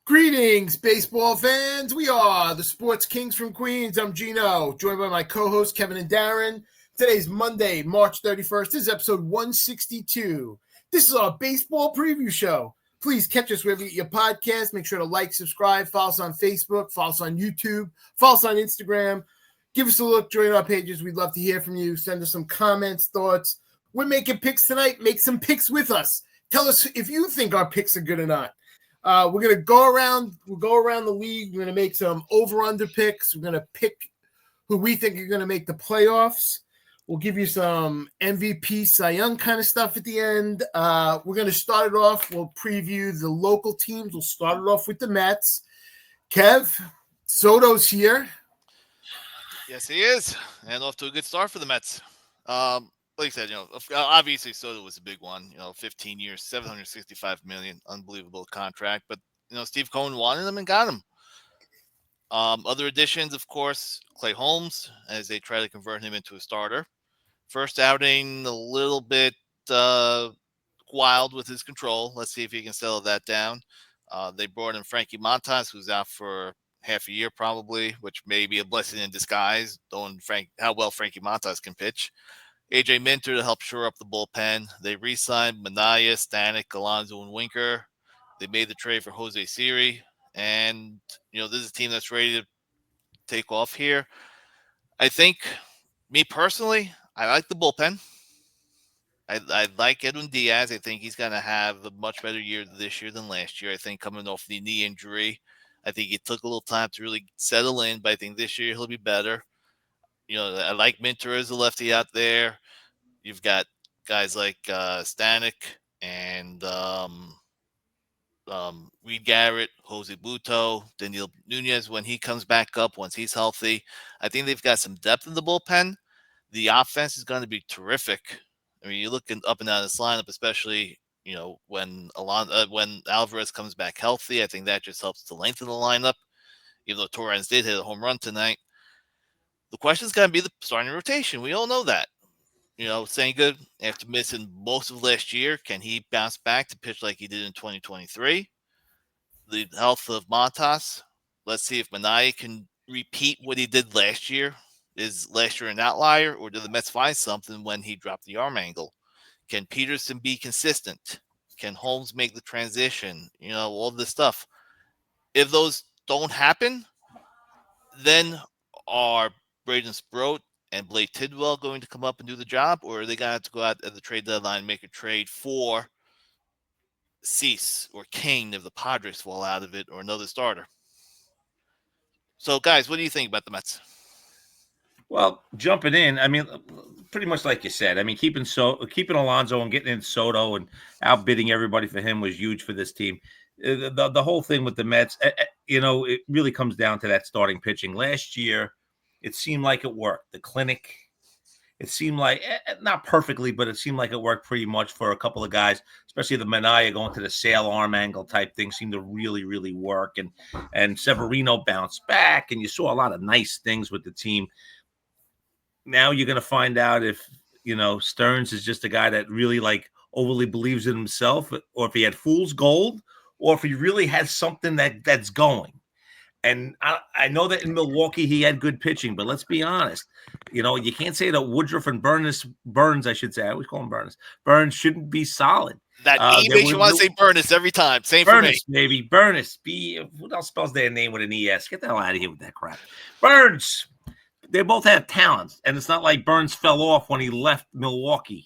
Greetings, baseball fans. We are the Sports Kings from Queens. I'm Gino, joined by my co-hosts Kevin and Darren. Today's Monday, March 31st. This is episode 162. This is our baseball preview show. Please catch us wherever you get your podcast. Make sure to like, subscribe, follow us on Facebook, follow us on YouTube, follow us on Instagram. Give us a look, join our pages. We'd love to hear from you. Send us some comments, thoughts. We're making picks tonight. Make some picks with us. Tell us if you think our picks are good or not. We're gonna go around. We'll go around the league. We're gonna make some over/under picks. We're gonna pick who we think are gonna make the playoffs. We'll give you some MVP, Cy Young kind of stuff at the end. We're gonna start it off. We'll preview the local teams. We'll start it off with the Mets. Kev, Soto's here. Yes, he is, and off to a good start for the Mets. Like I said, obviously Soto was a big one. 15 years, $765 million, unbelievable contract. But Steve Cohen wanted him and got him. Other additions, of course, Clay Holmes, as they try to convert him into a starter. First outing, a little bit wild with his control. Let's see if he can settle that down. They brought in Frankie Montas, who's out for half a year probably, which may be a blessing in disguise, knowing how well Frankie Montas can pitch. AJ Minter to help shore up the bullpen. They re-signed Manaea, Stanek, Alonso, and Winker. They made the trade for Jose Siri. And, this is a team that's ready to take off here. I think, me personally, I like the bullpen. I like Edwin Diaz. I think he's going to have a much better year this year than last year. I think coming off the knee injury, I think it took a little time to really settle in, but I think this year he'll be better. I like Minter as a lefty out there. You've got guys like Stanek and Reed Garrett, Jose Buto, Daniel Nunez when he comes back up, once he's healthy. I think they've got some depth in the bullpen. The offense is going to be terrific. I mean, you're looking up and down this lineup, especially when Alvarez comes back healthy. I think that just helps to lengthen the lineup. Even though Torrens did hit a home run tonight. The question is going to be the starting rotation. We all know that. Senga, after missing most of last year, can he bounce back to pitch like he did in 2023? The health of Montas. Let's see if Manaea can repeat what he did last year. Is last year an outlier, or did the Mets find something when he dropped the arm angle? Can Peterson be consistent? Can Holmes make the transition? All this stuff. If those don't happen, then are Braden Sproat and Blake Tidwell going to come up and do the job, or are they going to have to go out at the trade deadline and make a trade for Cease or Kane if the Padres fall out of it, or another starter? So, guys, what do you think about the Mets? Well, jumping in, I mean, pretty much like you said. I mean, keeping Alonso and getting in Soto and outbidding everybody for him was huge for this team. The whole thing with the Mets, it really comes down to that starting pitching. Last year, it seemed like it worked. The clinic, it seemed like, not perfectly, but it seemed like it worked pretty much for a couple of guys, especially the Manaea going to the sail arm angle type thing seemed to really, really work. And Severino bounced back, and you saw a lot of nice things with the team. Now you're going to find out if, Stearns is just a guy that really overly believes in himself, or if he had fool's gold, or if he really has something that's going. And I know that in Milwaukee he had good pitching, but let's be honest. You can't say that Woodruff and Burns, I should say. I always call him Burns shouldn't be solid. That E makes you want to say Burns every time. Same for me. Maybe Burns. What else spells their name with an ES? Get the hell out of here with that crap. Burns. They both have talents, and it's not like Burns fell off when he left Milwaukee.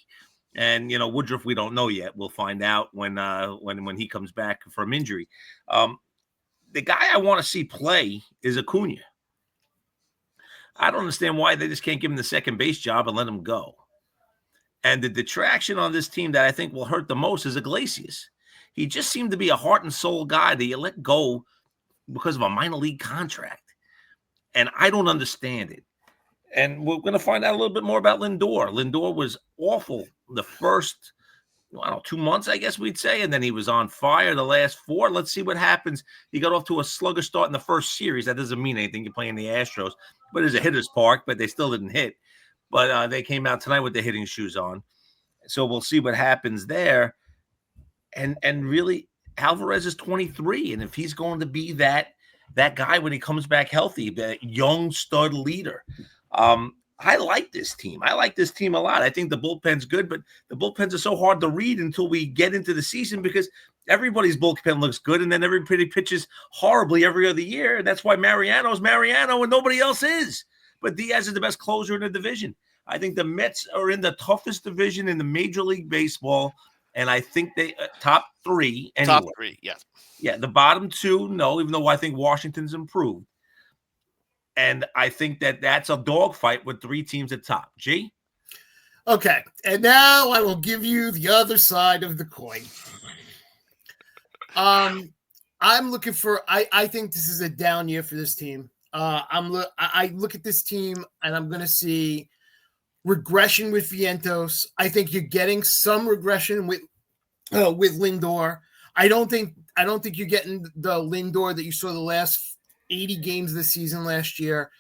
And Woodruff, we don't know yet. We'll find out when he comes back from injury. The guy I want to see play is Acuna. I don't understand why they just can't give him the second base job and let him go. And the detraction on this team that I think will hurt the most is Iglesias. He just seemed to be a heart and soul guy that you let go because of a minor league contract. And I don't understand it. And we're going to find out a little bit more about Lindor. Lindor was awful the first 2 months, I guess we'd say. And then he was on fire the last 4. Let's see what happens. He got off to a sluggish start in the first series. That doesn't mean anything. You're playing the Astros. But it's a hitter's park, but they still didn't hit. But they came out tonight with the hitting shoes on. So we'll see what happens there. And really, Alvarez is 23, and if he's going to be that guy when he comes back healthy, that young stud leader, I like this team. I like this team a lot. I think the bullpen's good, but the bullpens are so hard to read until we get into the season because everybody's bullpen looks good, and then everybody pitches horribly every other year, and that's why Mariano's Mariano and nobody else is. But Diaz is the best closer in the division. I think the Mets are in the toughest division in the Major League Baseball, and I think they top three anyway. Top three, yes. Yeah, the bottom two, no, even though I think Washington's improved. And I think that's a dogfight with three teams at top. G? Okay, and now I will give you the other side of the coin. I'm looking for. I think this is a down year for this team. I look at this team and I'm going to see regression with Vientos. I think you're getting some regression with Lindor. I don't think you're getting the Lindor that you saw the last 80 games this season last year.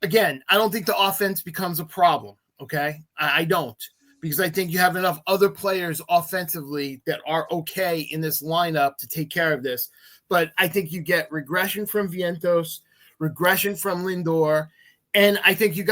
Again, I don't think the offense becomes a problem. Okay, I don't, because I think you have enough other players offensively that are okay in this lineup to take care of this. But I think you get regression from Vientos, regression from Lindor, and I think you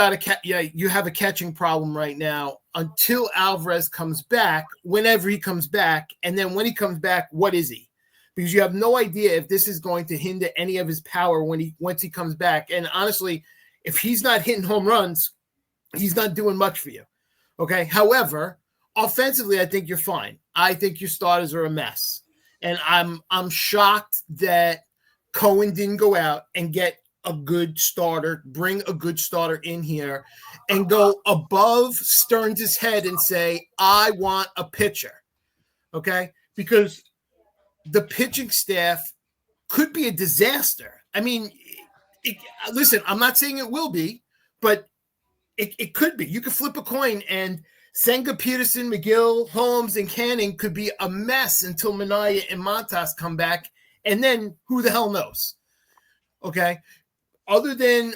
have a catching problem right now until Alvarez comes back, whenever he comes back, and then when he comes back, what is he? Because you have no idea if this is going to hinder any of his power once he comes back. And honestly, if he's not hitting home runs, he's not doing much for you. Okay. However, offensively, I think you're fine. I think your starters are a mess. And I'm shocked that Cohen didn't go out and get a good starter, bring a good starter in here and go above Stearns' head and say, I want a pitcher. Okay. Because the pitching staff could be a disaster. I mean, listen, I'm not saying it will be, but it could be. You could flip a coin and Senga, Peterson, McGill, Holmes, and Canning could be a mess until Minaya and Montas come back, and then who the hell knows? Okay? Other than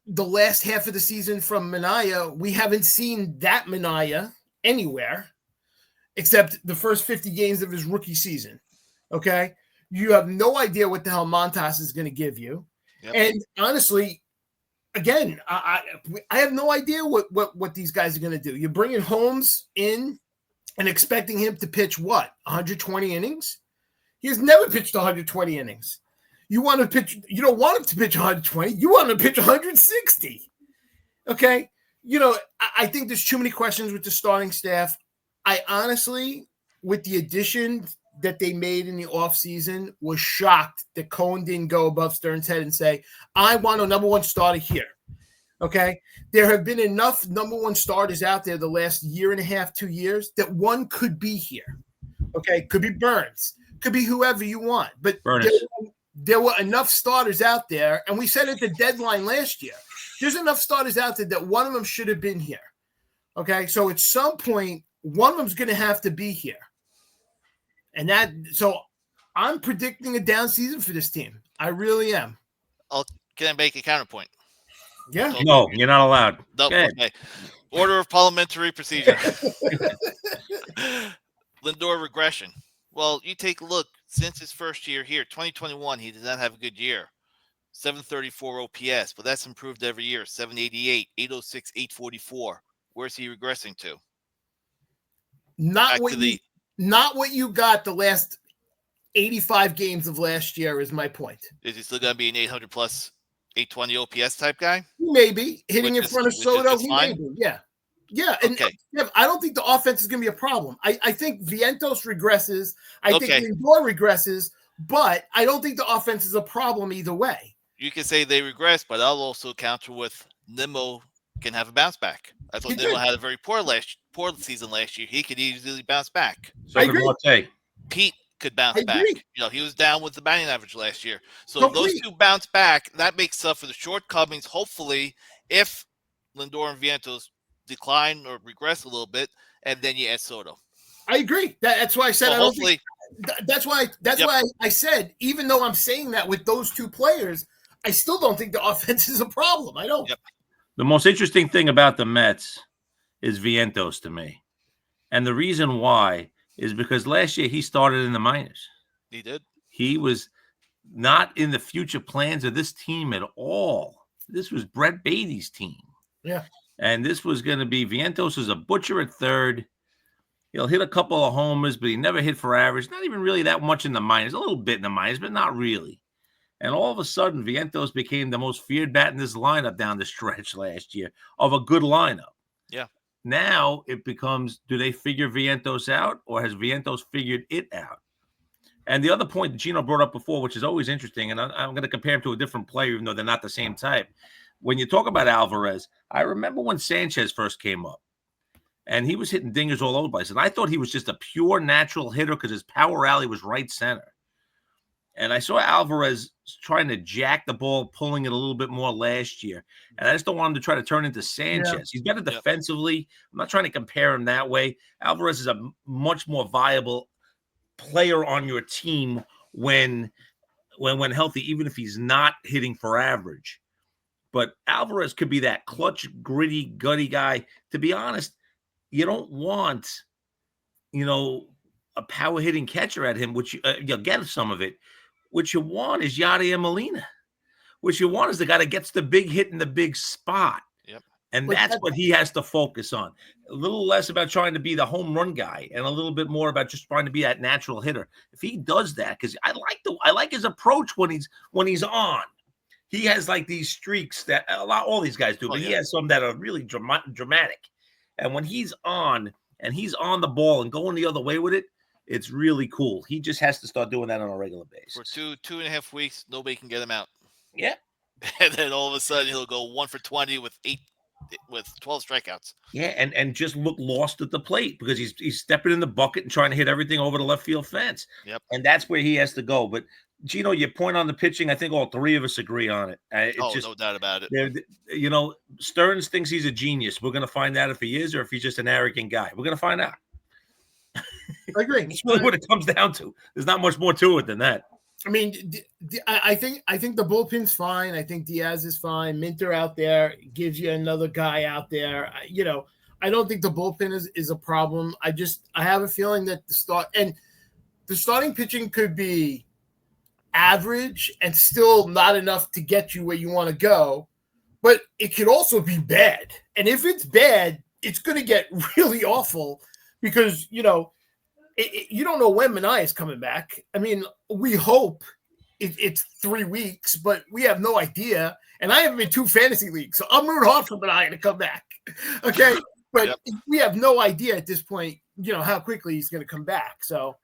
the last half of the season from Minaya, we haven't seen that Minaya anywhere except the first 50 games of his rookie season. Okay? You have no idea what the hell Montas is going to give you. Yep. And honestly, again, I have no idea what these guys are going to do. You're bringing Holmes in and expecting him to pitch what? 120 innings? He has never pitched 120 innings. You don't want him to pitch 120. You want him to pitch 160. Okay? I think there's too many questions with the starting staff. I honestly, with the addition that they made in the offseason, was shocked that Cohen didn't go above Stearns' head and say, I want a number one starter here. Okay? There have been enough number one starters out there the last year and a half, 2 years, that one could be here. Okay? Could be Burns. Could be whoever you want. But there were enough starters out there, and we said at the deadline last year, there's enough starters out there that one of them should have been here. Okay? So at some point, one of them's going to have to be here. So I'm predicting a down season for this team. I really am. Can I make a counterpoint? Yeah. No, you're not allowed. No, okay. Order of parliamentary procedure. Lindor regression. Well, you take a look. Since his first year here, 2021, he did not have a good year. 734 OPS, but that's improved every year. 788, 806, 844. Where's he regressing to? Not what you got the last 85 games of last year is my point. Is he still going to be an 800 plus 820 OPS type guy? Maybe hitting in front of Soto. He may be. Yeah. Yeah. And okay. I don't think the offense is going to be a problem. I think Vientos regresses. I think Lindor regresses, but I don't think the offense is a problem either way. You can say they regress, but I'll also counter with Nimmo can have a bounce back. I thought Nimmo had a very poor season last year. He could easily bounce back. So I agree. Pete could bounce back. He was down with the batting average last year. So if those two bounce back, that makes up for the shortcomings. Hopefully, if Lindor and Vientos decline or regress a little bit, and then you add Soto. I agree. That's why I said hopefully. That's why I said, even though I'm saying that with those two players, I still don't think the offense is a problem. I don't. Yep. The most interesting thing about the Mets is Vientos to me. And the reason why is because last year he started in the minors. He did. He was not in the future plans of this team at all. This was Brett Beatty's team. Yeah. And this was going to be Vientos is a butcher at third. He'll hit a couple of homers, but he never hit for average. Not even really that much in the minors. A little bit in the minors, but not really. And all of a sudden, Vientos became the most feared bat in this lineup down the stretch last year of a good lineup. Yeah. Now it becomes, do they figure Vientos out, or has Vientos figured it out? And the other point that Gino brought up before, which is always interesting, and I'm going to compare him to a different player, even though they're not the same type. When you talk about Alvarez, I remember when Sanchez first came up, and he was hitting dingers all over the place. And I thought he was just a pure natural hitter because his power alley was right center. And I saw Alvarez trying to jack the ball, pulling it a little bit more last year. And I just don't want him to try to turn into Sanchez. Yeah. He's better defensively. I'm not trying to compare him that way. Alvarez is a much more viable player on your team when healthy, even if he's not hitting for average. But Alvarez could be that clutch, gritty, gutty guy. To be honest, you don't want, a power hitting catcher at him, which you'll get some of it. What you want is Yadier Molina. What you want is the guy that gets the big hit in the big spot. Yep. And that's what he has to focus on. A little less about trying to be the home run guy and a little bit more about just trying to be that natural hitter. If he does that, because I like his approach when he's on. He has like these streaks that all these guys do, but he has some that are really dramatic. And when he's on and he's on the ball and going the other way with it, it's really cool. He just has to start doing that on a regular basis. For 2.5 weeks, nobody can get him out. Yeah. And then all of a sudden he'll go 1 for 20 with 12 strikeouts. Yeah, and just look lost at the plate because he's stepping in the bucket and trying to hit everything over the left field fence. Yep. And that's where he has to go. But Gino, your point on the pitching, I think all three of us agree on it. No doubt about it. Stearns thinks he's a genius. We're going to find out if he is or if he's just an arrogant guy. We're going to find out. I agree. That's really what it comes down to. There's not much more to it than that. I mean, I think the bullpen's fine. I think Diaz is fine. Minter out there gives you another guy out there. I don't think the bullpen is a problem. I have a feeling that the starting pitching could be average and still not enough to get you where you want to go, but it could also be bad. And if it's bad, it's going to get really awful because, you don't know when Manaea is coming back. I mean, we hope it's 3 weeks, but we have no idea. And I have him in 2 fantasy leagues, so I'm rooting hard for Manaea to come back. Okay, but we have no idea at this point, how quickly he's going to come back. So.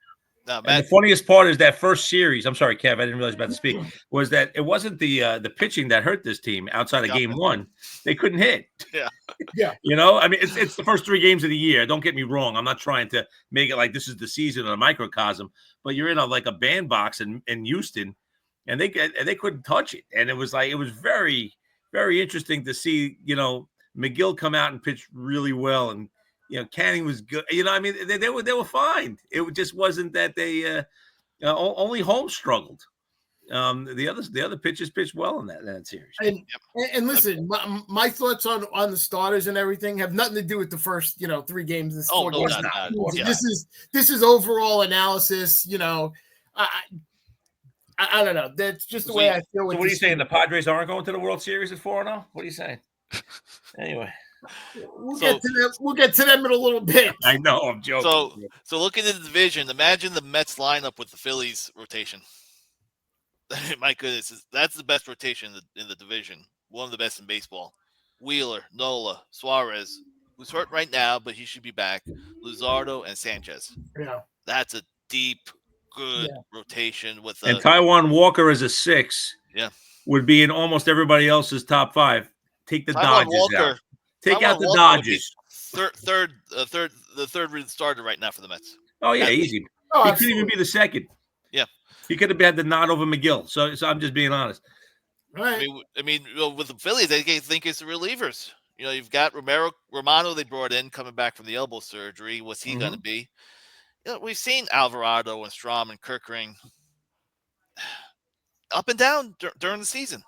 And the funniest part is that first series. I'm sorry, Kev. I didn't realize about to speak. Was that it wasn't the pitching that hurt this team outside of game 1. They couldn't hit. Yeah. Yeah. I mean, it's the first 3 games of the year. Don't get me wrong. I'm not trying to make it like this is the season or a microcosm, but you're in a bandbox in Houston, and they couldn't touch it. And it was very, very interesting to see, McGill come out and pitch really well, and Canning was good. I mean, they were fine. It just wasn't that they only Holmes struggled. The other pitchers pitched well in that series. And listen, my thoughts on the starters and everything have nothing to do with the first 3 games. This is overall analysis. I don't know. That's just the way I feel. So what are you saying? The Padres aren't going to the World Series at 4-0? What are you saying? Anyway. We'll get to them in a little bit. I know, I'm joking. So looking at the division, imagine the Mets lineup with the Phillies rotation. My goodness, that's the best rotation in the division. One of the best in baseball. Wheeler, Nola, Suarez, who's hurt right now, but he should be back. Luzardo and Sanchez. Yeah, that's a deep, good rotation and Taijuan Walker as a 6. Yeah, would be in almost everybody else's top 5. Take the Dodgers out. Take out the Dodgers. The third starter right now for the Mets. Oh yeah, easy. He could even be the second. Yeah, he could have had the nod over McGill. So I'm just being honest. Right. I mean, with the Phillies, they think it's the relievers. You've got Romano they brought in coming back from the elbow surgery. What's he going to be? We've seen Alvarado and Strom and Kirkring up and down during the season.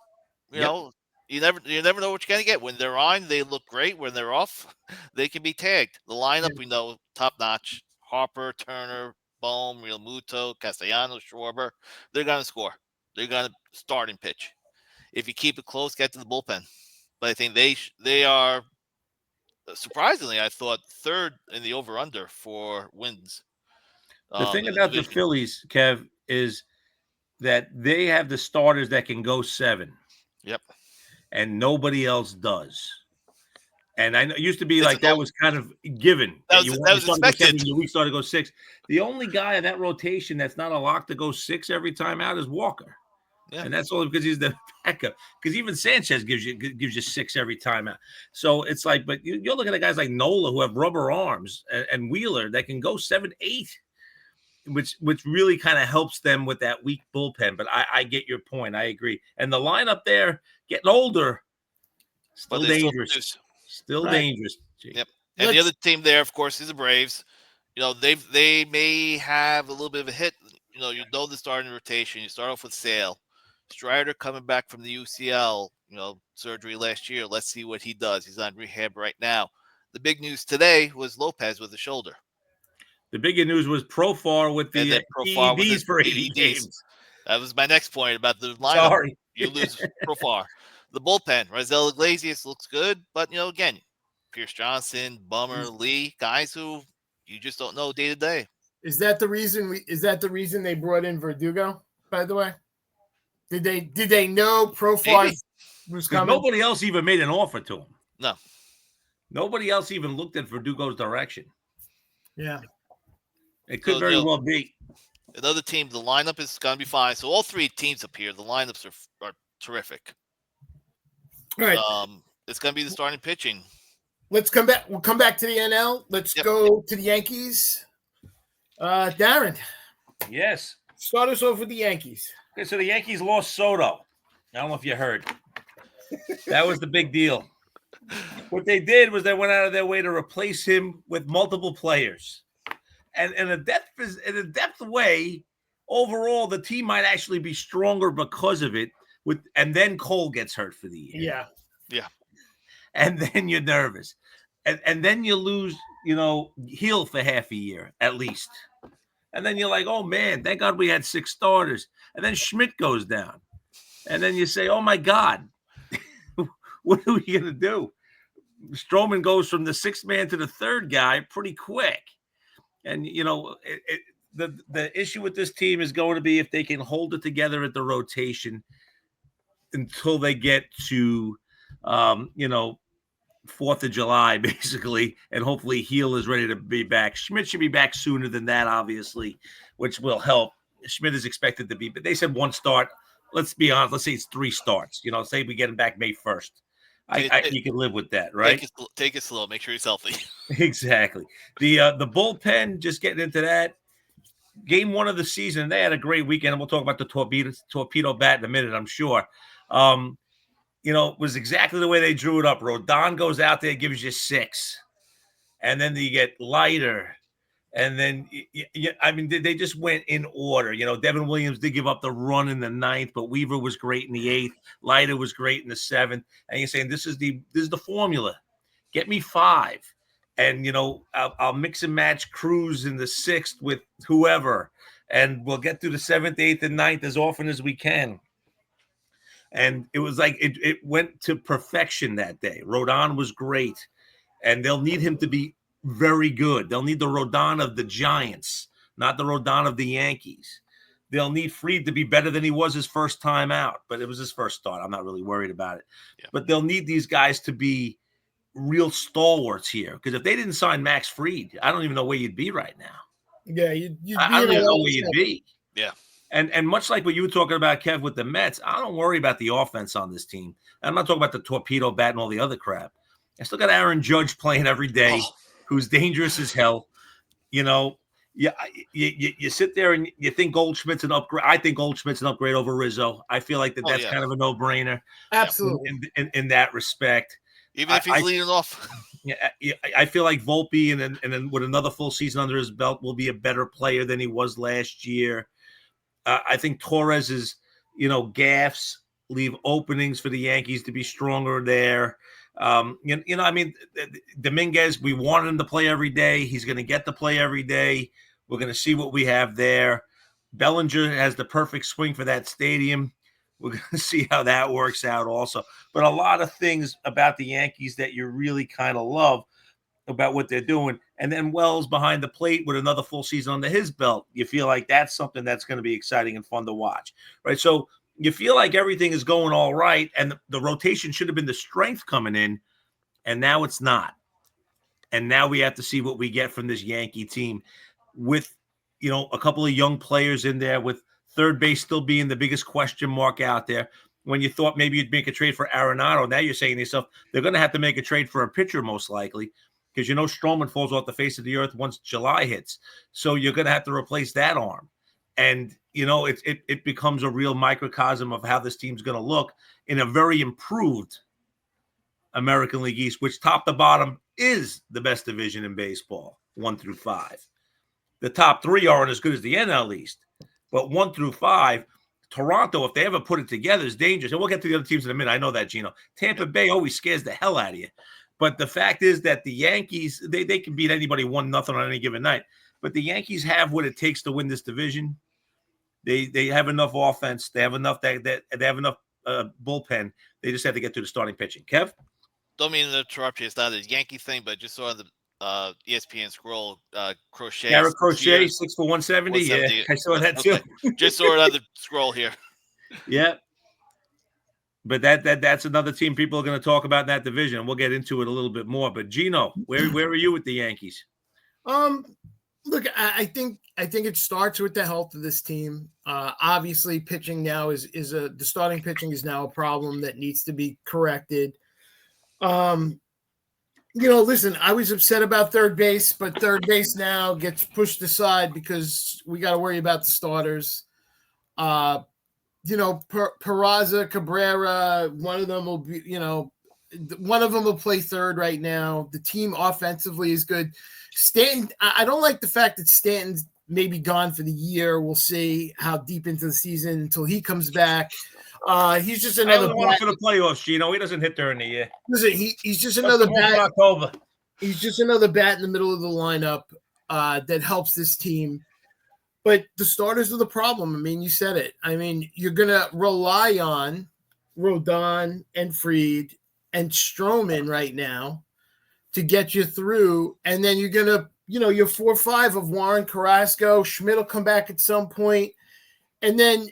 You never know what you're going to get. When they're on, they look great. When they're off, they can be tagged. The lineup, we know, top notch. Harper, Turner, Bohm, Real Muto, Castellanos, Schwarber. They're going to score. They're going to start and pitch. If you keep it close, get to the bullpen. But I think they are, surprisingly, I thought third in the over-under for wins. The thing in the about the division. Phillies, Kev, is that they have the starters that can go 7. Yep. And nobody else does. And I know it used to be It's like that was kind of given that you want to start to go 7, your week start to go 6. The only guy in that rotation that's not a lock to go 6 every time out is Walker. Yeah. And that's only because he's the backup. Because even Sanchez gives you 6 every time out. So it's like, but you're looking at guys like Nola who have rubber arms and Wheeler that can go 7, 8, which really kind of helps them with that weak bullpen. But I get your point. I agree. And the lineup there getting older, still dangerous. Still dangerous. Yep. And the other team there, of course, is the Braves. They may have a little bit of a hit. You know the starting rotation. You start off with Sale. Strider coming back from the UCL, surgery last year. Let's see what he does. He's on rehab right now. The big news today was Lopez with the shoulder. The bigger news was Profar with the PEDs for 80 games. That was my next point about the lineup. Sorry. You lose Profar. The bullpen, Raisel Iglesias looks good, but, again, Pierce Johnson, Bummer, Lee, guys who you just don't know day to day. Is that the reason they brought in Verdugo, by the way? Did they know Profar was coming? Nobody else even made an offer to him. No. Nobody else even looked at Verdugo's direction. Yeah. It could very well be. Another team, the lineup is going to be fine. So all 3 teams up here, the lineups are terrific. All right. It's going to be the starting pitching. Let's come back. We'll come back to the NL. Let's go to the Yankees. Darren. Yes. Start us off with the Yankees. Okay, so the Yankees lost Soto. I don't know if you heard. That was the big deal. What they did was they went out of their way to replace him with multiple players. And in a depth way, overall, the team might actually be stronger because of it. And then Cole gets hurt for the year. Yeah. And then you're nervous. And then you lose, Hill for half a year at least. And then you're like, oh, man, thank God we had 6 starters. And then Schmidt goes down. And then you say, oh, my God, what are we going to do? Stroman goes from the 6th man to the 3rd guy pretty quick. And, the issue with this team is going to be if they can hold it together at the rotation until they get to, 4th of July, basically, and hopefully Heel is ready to be back. Schmidt should be back sooner than that, obviously, which will help. Schmidt is expected to be, but they said 1 start. Let's be honest. Let's say it's 3 starts. Say we get him back May 1st. You can live with that, right? Take it slow. Make sure he's healthy. Exactly. The bullpen, just getting into that. Game 1 of the season, they had a great weekend, and we'll talk about the torpedo bat in a minute, I'm sure. It was exactly the way they drew it up. Rodon goes out there, gives you 6. And then you get Leiter. And then, they just went in order. Devin Williams did give up the run in the 9th, but Weaver was great in the 8th. Leiter was great in the 7th. And you're saying, this is the formula. Get me 5. And, I'll mix and match Cruz in the 6th with whoever. And we'll get through the 7th, 8th, and 9th as often as we can. And it was like it went to perfection that day. Rodon was great. And they'll need him to be very good. They'll need the Rodon of the Giants, not the Rodon of the Yankees. They'll need Fried to be better than he was his first time out. But it was his first start. I'm not really worried about it. Yeah. But they'll need these guys to be real stalwarts here. Because if they didn't sign Max Fried, I don't even know where you'd be right now. Yeah, I don't even know where you'd be. Yeah. And much like what you were talking about, Kev, with the Mets, I don't worry about the offense on this team. I'm not talking about the torpedo bat and all the other crap. I still got Aaron Judge playing every day, who's dangerous as hell. You sit there and you think Goldschmidt's an upgrade. I think Goldschmidt's an upgrade over Rizzo. I feel like that's kind of a no-brainer. Absolutely. In that respect. Even if he's leading off. I feel like Volpe and then with another full season under his belt will be a better player than he was last year. I think Torres's, gaffes leave openings for the Yankees to be stronger there. Dominguez, we wanted him to play every day. He's going to get to play every day. We're going to see what we have there. Bellinger has the perfect swing for that stadium. We're going to see how that works out also. But a lot of things about the Yankees that you really kind of love about what they're doing. And then Wells behind the plate with another full season under his belt. You feel like that's something that's going to be exciting and fun to watch, right? So you feel like everything is going all right, and the rotation should have been the strength coming in, and now it's not. And now we have to see what we get from this Yankee team with, a couple of young players in there, with third base still being the biggest question mark out there. When you thought maybe you'd make a trade for Arenado, now you're saying to yourself, they're going to have to make a trade for a pitcher most likely, because Stroman falls off the face of the earth once July hits. So you're going to have to replace that arm. And, it becomes a real microcosm of how this team's going to look in a very improved American League East, which top to bottom is the best division in baseball, 1 through 5. The top 3 aren't as good as the NL East, but 1 through 5, Toronto, if they ever put it together, is dangerous. And we'll get to the other teams in a minute. I know that, Gino. Tampa Bay always scares the hell out of you. But the fact is that the Yankees, they can beat anybody 1-0 on any given night. But the Yankees have what it takes to win this division. They have enough offense. They have enough they have enough bullpen. They just have to get to the starting pitching. Kev? Don't mean to interrupt you. It's not a Yankee thing, but just saw on the ESPN scroll, Crochet. Garrett Crochet, 6 for 170. Yeah, I saw that too. Just saw it on the scroll here. Yeah. But that's another team people are going to talk about in that division, and we'll get into it a little bit more. But Gino, where are you with the Yankees? Look, I think it starts with the health of this team. Obviously, pitching now the starting pitching is now a problem that needs to be corrected. Listen, I was upset about third base, but third base now gets pushed aside because we got to worry about the starters. Peraza, Cabrera, one of them will play third right now. The team offensively is good. Stanton, I don't like the fact that Stanton's maybe gone for the year. We'll see how deep into the season until he comes back. He's just another bat for the playoffs, Gino. He doesn't hit during the year. Listen, he's just another bat. October. He's just another bat in the middle of the lineup that helps this team. But the starters are the problem. I mean, you said it. I mean, you're going to rely on Rodon and Fried and Stroman right now to get you through. And then you're going to, your 4-5 of Warren, Carrasco, Schmidt will come back at some point. And then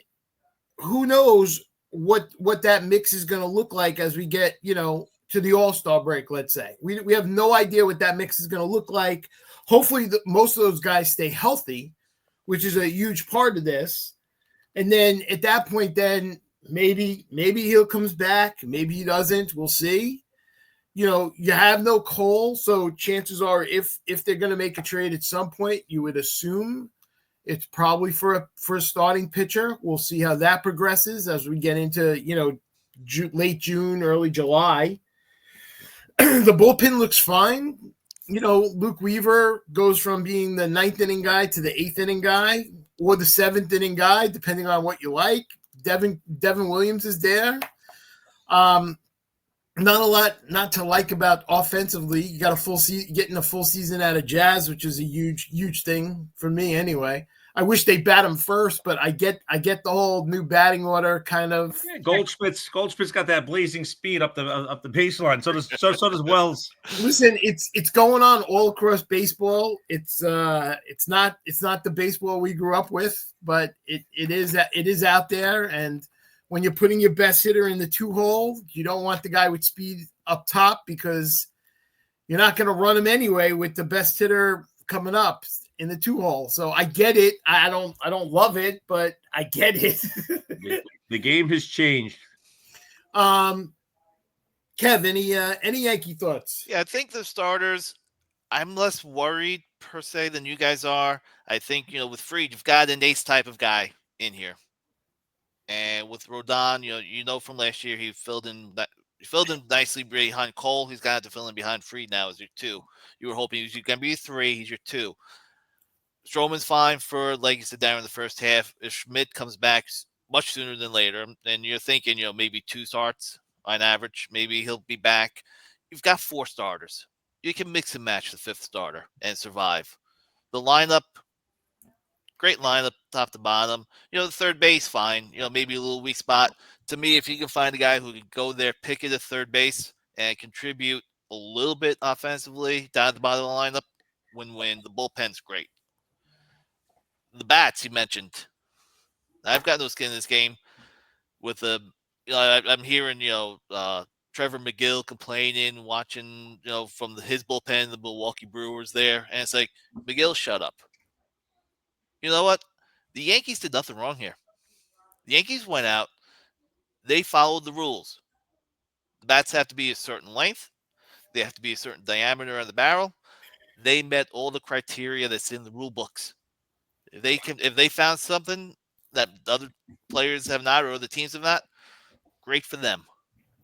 who knows what that mix is going to look like as we get, to the All-Star break, let's say. We have no idea what that mix is going to look like. Hopefully most of those guys stay healthy, which is a huge part of this. And then at that point, then maybe he comes back. Maybe he doesn't. We'll see. You have no Cole. So chances are if they're going to make a trade at some point, you would assume it's probably for a starting pitcher. We'll see how that progresses as we get into, late June, early July. The bullpen looks fine. Luke Weaver goes from being the 9th inning guy to the 8th inning guy or the 7th inning guy, depending on what you like. Devin Williams is there. Not a lot not to like about offensively. You got getting a full season out of Jazz, which is a huge thing for me anyway. I wish they bat him first, but I get the whole new batting order kind of. Yeah, Goldschmidt's got that blazing speed up the baseline. So does Wells. Listen, it's going on all across baseball. It's not the baseball we grew up with, but it is out there. And when you're putting your best hitter in the 2-hole, you don't want the guy with speed up top because you're not going to run him anyway with the best hitter coming up in the 2-hole. So I get it. I don't love it, but I get it. The game has changed. Kev, any Yankee thoughts? Yeah, I think the starters, I'm less worried per se than you guys are. I think, with Fried, you've got an ace type of guy in here. And with Rodon, from last year, he filled in nicely behind Cole. He's got to fill in behind Fried now as your 2. You were hoping he was going to be 3. He's your 2. Stroman's fine for, like you said, down in the first half. If Schmidt comes back much sooner than later, then you're thinking, maybe 2 starts on average. Maybe he'll be back. You've got 4 starters. You can mix and match the 5th starter and survive. The lineup, Great lineup, top to bottom. The third base, fine. Maybe a little weak spot. To me, if you can find a guy who can go there, pick it at third base, and contribute a little bit offensively down at the bottom of the lineup, win-win. The bullpen's great. The bats you mentioned, I've got no skin in this game. With I'm hearing Trevor McGill complaining, watching from his bullpen, the Milwaukee Brewers there, and it's like, McGill, shut up. You know what? The Yankees did nothing wrong here. The Yankees went out. They followed the rules. The bats have to be a certain length. They have to be a certain diameter on the barrel. They met all the criteria that's in the rule books. If they found something that other players have not, or the teams have not, great for them.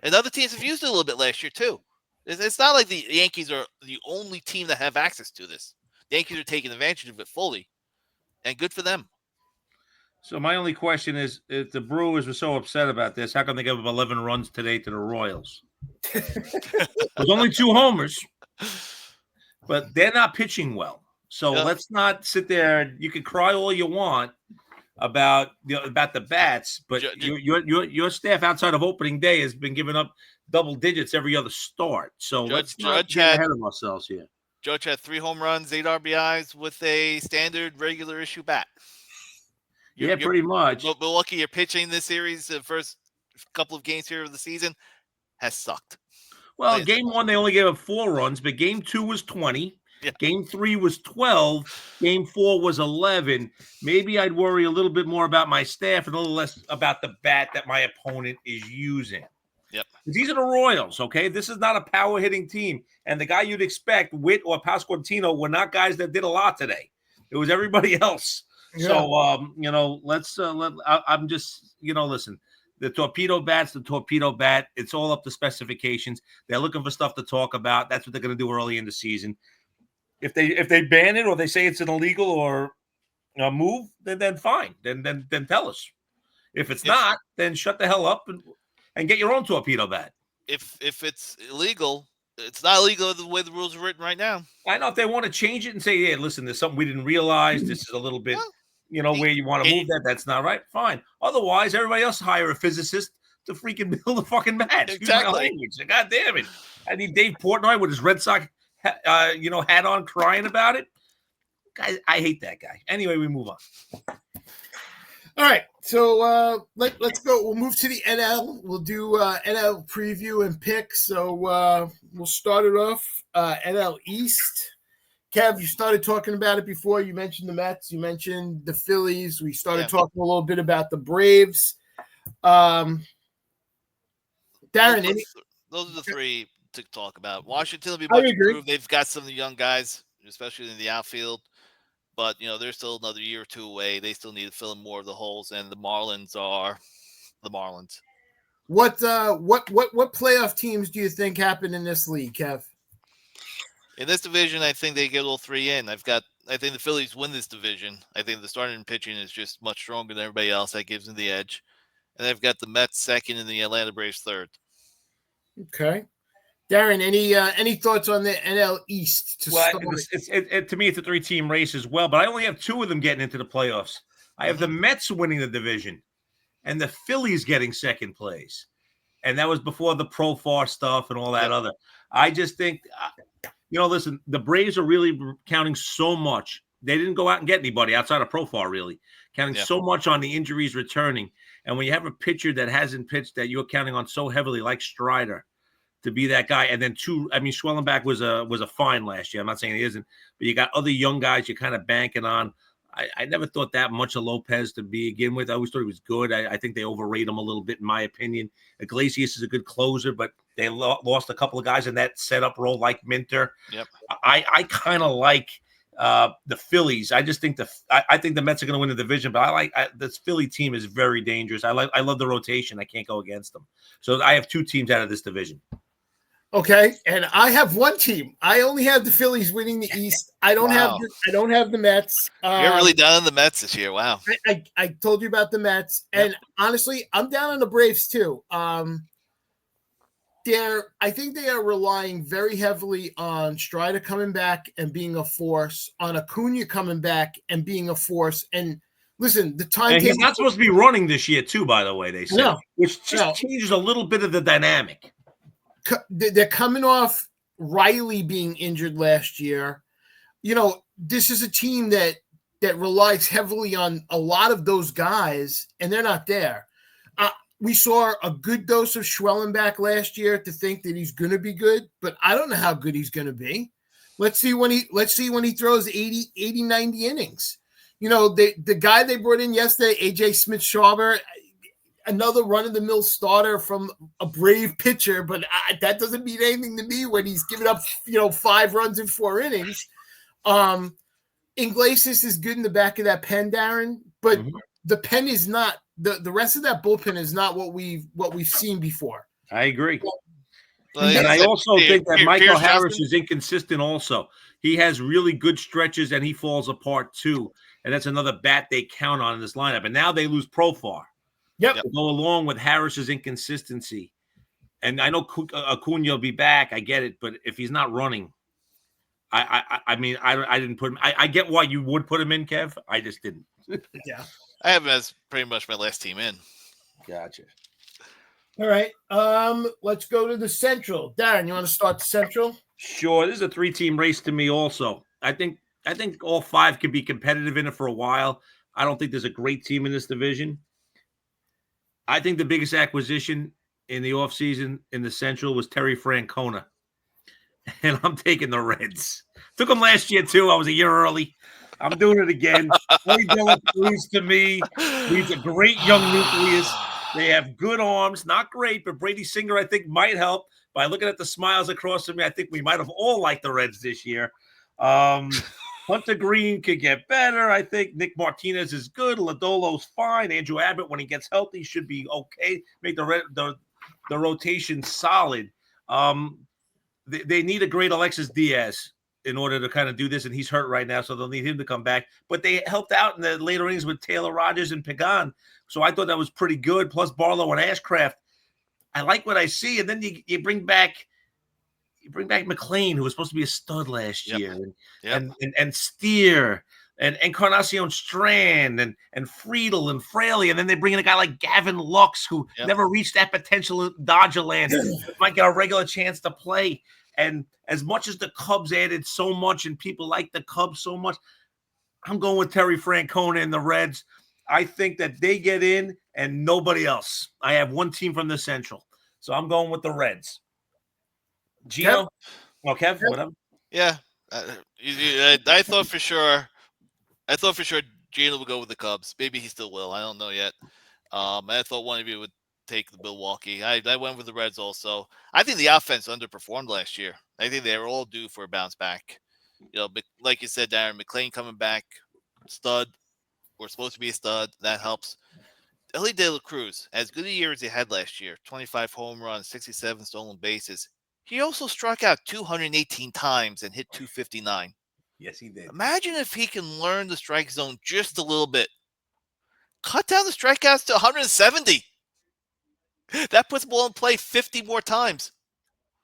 And other teams have used it a little bit last year too. It's not like the Yankees are the only team that have access to this. The Yankees are taking advantage of it fully, and good for them. So my only question is, if the Brewers were so upset about this, how come they gave up 11 runs today to the Royals? There's only 2 homers, but they're not pitching well. So let's not sit there. You can cry all you want about the bats, but your staff outside of opening day has been giving up double digits every other start. So let's not get ahead of ourselves here. Judge had 3 home runs, 8 RBIs with a standard regular issue bat. Pretty much. Milwaukee, you're pitching this series, the first couple of games here of the season, has sucked. Well, game 1, they only gave up 4 runs, but game 2 was 20. Yeah. Game 3 was 12. Game 4 was 11. Maybe I'd worry a little bit more about my staff and a little less about the bat that my opponent is using. Yep. These are the Royals, okay? This is not a power-hitting team. And the guy you'd expect, Witt or Pasquantino, were not guys that did a lot today. It was everybody else. Yeah. So, let's I'm just, listen, the torpedo bat's the torpedo bat. It's all up to specifications. They're looking for stuff to talk about. That's what they're going to do early in the season. If they ban it or they say it's an illegal or move, then fine. Then tell us. If it's not, then shut the hell up and get your own torpedo bat. If it's illegal, it's not illegal the way the rules are written right now. I know if they want to change it and say, "Yeah, listen, there's something we didn't realize. This is a little bit, where you want to move that. That's not right. Fine. Otherwise, everybody else hire a physicist to freaking build a fucking match. Exactly. God damn it! I need Dave Portnoy with his Red Sox, hat on, crying about it. Guys, I hate that guy. Anyway, we move on. All right, so let's go. We'll move to the NL. We'll do NL preview and picks. So we'll start it off. NL East. Kev, you started talking about it before. You mentioned the Mets. You mentioned the Phillies. We started talking a little bit about the Braves. Darren, those are the 3 to talk about. Washington will be much improved. They've got some of the young guys, especially in the outfield. But, they're still another year or 2 away. They still need to fill in more of the holes, and the Marlins are the Marlins. What playoff teams do you think happen in this league, Kev? In this division, I think they get all 3 in. I think the Phillies win this division. I think the starting pitching is just much stronger than everybody else. That gives them the edge. And I've got the Mets second and the Atlanta Braves third. Okay. Darren, any thoughts on the NL East? To me, it's a 3-team race as well, but I only have 2 of them getting into the playoffs. I have the Mets winning the division and the Phillies getting second place. And that was before the Profar stuff and all that other. I just think, listen, the Braves are really counting so much. They didn't go out and get anybody outside of Profar, really. Counting so much on the injuries returning. And when you have a pitcher that hasn't pitched that you're counting on so heavily, like Strider, to be that guy, and then Schwellenbach was a fine last year. I'm not saying he isn't, but you got other young guys you're kind of banking on. I never thought that much of Lopez to begin with. I always thought he was good. I think they overrate him a little bit, in my opinion. Iglesias is a good closer, but they lost a couple of guys in that setup role, like Minter. Yep. I kind of like the Phillies. I just think I think the Mets are going to win the division, but this Philly team is very dangerous. I love the rotation. I can't go against them. So I have 2 teams out of this division. Okay, and I have 1 team. I only have the Phillies winning the East. I don't have the Mets. You're really down on the Mets this year. Wow. I told you about the Mets, and honestly, I'm down on the Braves too. Darren, I think they are relying very heavily on Strider coming back and being a force, on Acuna coming back and being a force. And listen, the time And he's not supposed to be running this year, too, by the way, they said, which just changes a little bit of the dynamic. They're coming off Riley being injured last year. This is a team that relies heavily on a lot of those guys, and they're not there. We saw a good dose of Schwellenbach last year to think that he's going to be good, but I don't know how good he's going to be. Let's see when he throws 80, 90 innings. The guy they brought in yesterday, AJ Smith-Shawver, another run-of-the-mill starter from a brave pitcher, but that doesn't mean anything to me when he's giving up 5 runs in 4 innings. Iglesias is good in the back of that pen, Darren, but the pen is not the rest of that bullpen is not what we've seen before. I agree. Well, and I also think that Michael Harris Johnson is inconsistent also. He has really good stretches and he falls apart too. And that's another bat they count on in this lineup. And now they lose Profar. Yep. To go along with Harris's inconsistency. And I know Acuna will be back. I get it. But if he's not running, I mean, I didn't put him. I get why you would put him in, Kev. I just didn't. Yeah. I have him as pretty much my last team in. Gotcha. All right. Let's go to the Central. Darren, you want to start the Central? Sure. This is a 3-team race to me also. I think all 5 could be competitive in it for a while. I don't think there's a great team in this division. I think the biggest acquisition in the offseason in the Central was Terry Francona. And I'm taking the Reds. Took him last year, too. I was a year early. I'm doing it again. Clay Dillon proves to me he's a great young nucleus. They have good arms. Not great, but Brady Singer, I think, might help. By looking at the smiles across from me, I think we might have all liked the Reds this year. Hunter Green could get better. I think Nick Martinez is good. Lodolo's fine. Andrew Abbott, when he gets healthy, should be okay. Make the rotation solid. They need a great Alexis Diaz in order to kind of do this, and he's hurt right now, so they'll need him to come back. But they helped out in the later innings with Taylor Rogers and Pagan, so I thought that was pretty good, plus Barlow and Ashcraft. I like what I see, and then you bring back McLean, who was supposed to be a stud last year, and Steer, and Encarnacion Strand, and Friedel and Fraley, and then they bring in a guy like Gavin Lux, who never reached that potential in Dodgerland, might get a regular chance to play. And as much as the Cubs added so much and people like the Cubs so much, I'm going with Terry Francona and the Reds. I think that they get in and nobody else. I have one team from the Central. So I'm going with the Reds. Gino? Kev, whatever. Yeah. I thought for sure Gino would go with the Cubs. Maybe he still will. I don't know yet. I thought one of you would take the Milwaukee. I went with the Reds also. I think the offense underperformed last year. I think they were all due for a bounce back. Like you said, Darren, McLean coming back, stud. We're supposed to be a stud. That helps. Ellie De La Cruz, as good a year as he had last year, 25 home runs, 67 stolen bases. He also struck out 218 times and hit 259. Yes, he did. Imagine if he can learn the strike zone just a little bit. Cut down the strikeouts to 170. That puts ball in play 50 more times.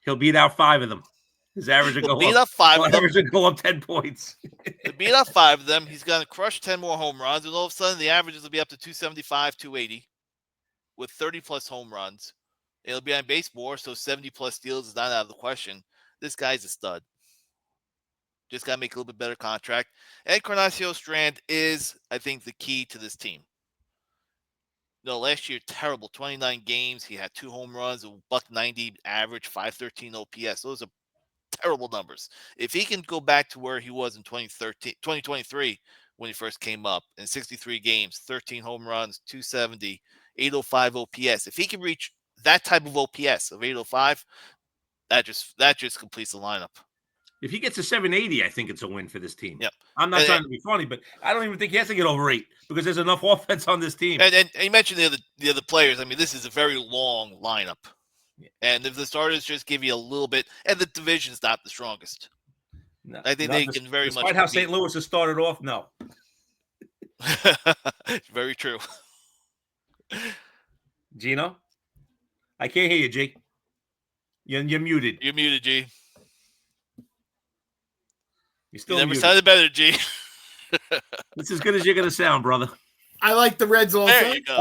He'll beat out 5 of them. His average will go up. 5 of them. Average will go up 10 points. He'll beat out 5 of them. He's going to crush 10 more home runs, and all of a sudden the averages will be up to 275, 280 with 30-plus home runs. It'll be on base more, so 70-plus steals is not out of the question. This guy's a stud. Just got to make a little bit better contract. And Encarnacion Strand is, I think, the key to this team. Last year, terrible. 29 games. He had 2 home runs, a $190 average, 513 OPS. Those are terrible numbers. If he can go back to where he was in 2023 when he first came up, in 63 games, 13 home runs, 270, 805 OPS. If he can reach that type of OPS of 805, that just completes the lineup. If he gets to 780, I think it's a win for this team. Yep. I'm not trying to be funny, but I don't even think he has to get over 8 because there's enough offense on this team. And you mentioned the other players. I mean, this is a very long lineup. Yeah. And if the starters just give you a little bit, and the division's not the strongest. No, I think they can very much. Despite how St. Louis has started off, no. Very true. Gino? I can't hear you, Jake. You're muted. You're muted, G. You're still You never muted. sounded better, G. It's as good as you're going to sound, brother. I like the Reds also. There you go.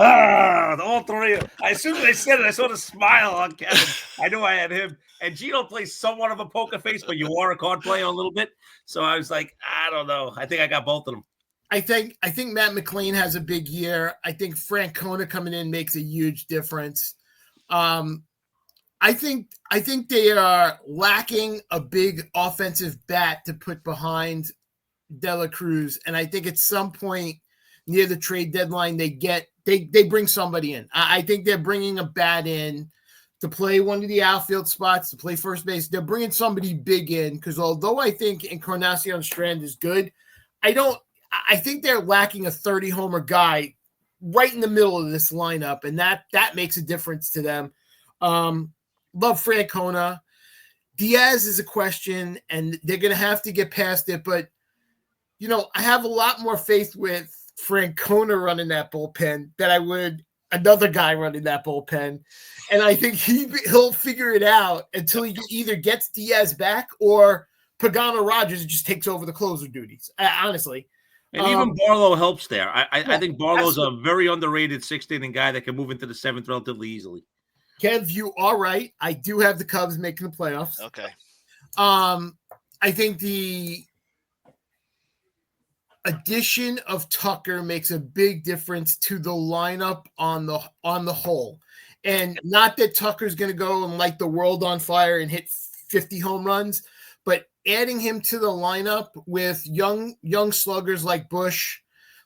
All three. As soon as I said it, I saw the smile on Kevin. I knew I had him. And Gino plays somewhat of a poker face, but you are a card player a little bit. So I was like, I don't know. I think I got both of them. I think Matt McLean has a big year. I think Francona coming in makes a huge difference. I think they are lacking a big offensive bat to put behind De La Cruz, and I think at some point near the trade deadline they bring somebody in. I think they're bringing a bat in to play one of the outfield spots, to play first base. They're bringing somebody big in because although I think Encarnacion Strand is good, I think they're lacking a 30-homer guy right in the middle of this lineup, and that makes a difference to them. Love Francona. Diaz is a question, and they're going to have to get past it. But, I have a lot more faith with Francona running that bullpen than I would another guy running that bullpen. And I think he'll figure it out until he either gets Diaz back or Pagano Rogers just takes over the closer duties, honestly. And even Barlow helps there. I think Barlow's absolutely. a very underrated sixth-inning guy that can move into the seventh relatively easily. Kev, you are right. I do have the Cubs making the playoffs. Okay. I think the addition of Tucker makes a big difference to the lineup on the whole. And not that Tucker's going to go and light the world on fire and hit 50 home runs, but adding him to the lineup with young sluggers like Bush,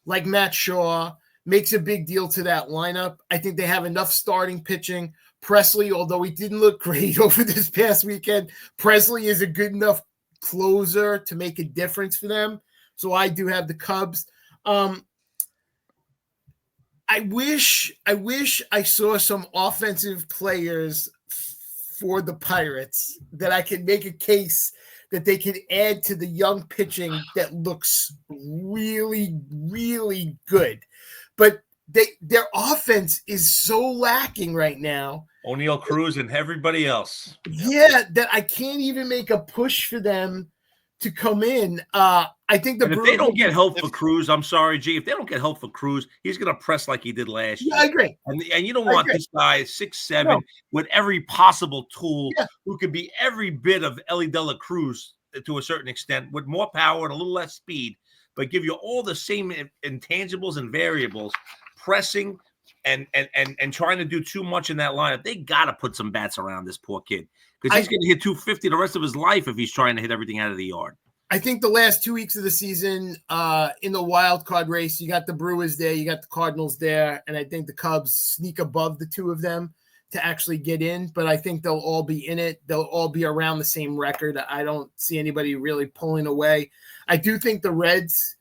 like Matt Shaw, makes a big deal to that lineup. I think they have enough starting pitching. Presley, although he didn't look great over this past weekend, Presley is a good enough closer to make a difference for them. So I do have the Cubs. I wish I saw some offensive players for the Pirates that I could make a case that they could add to the young pitching that looks really, really good. But their offense is so lacking right now. O'Neal Cruz and everybody else. Yeah, that I can't even make a push for them to come in. I think if they don't get help for Cruz, I'm sorry, G. If they don't get help for Cruz, he's going to press like he did last year. I agree. And you don't want this guy 6'7" with every possible tool who could be every bit of Ellie De La Cruz to a certain extent, with more power and a little less speed, but give you all the same intangibles and variables, pressing and trying to do too much in that lineup. They got to put some bats around this poor kid because he's going to hit 250 the rest of his life if he's trying to hit everything out of the yard. I think the last 2 weeks of the season in the wild card race, you got the Brewers there, you got the Cardinals there, and I think the Cubs sneak above the two of them to actually get in, but I think they'll all be in it. They'll all be around the same record. I don't see anybody really pulling away. I do think the Reds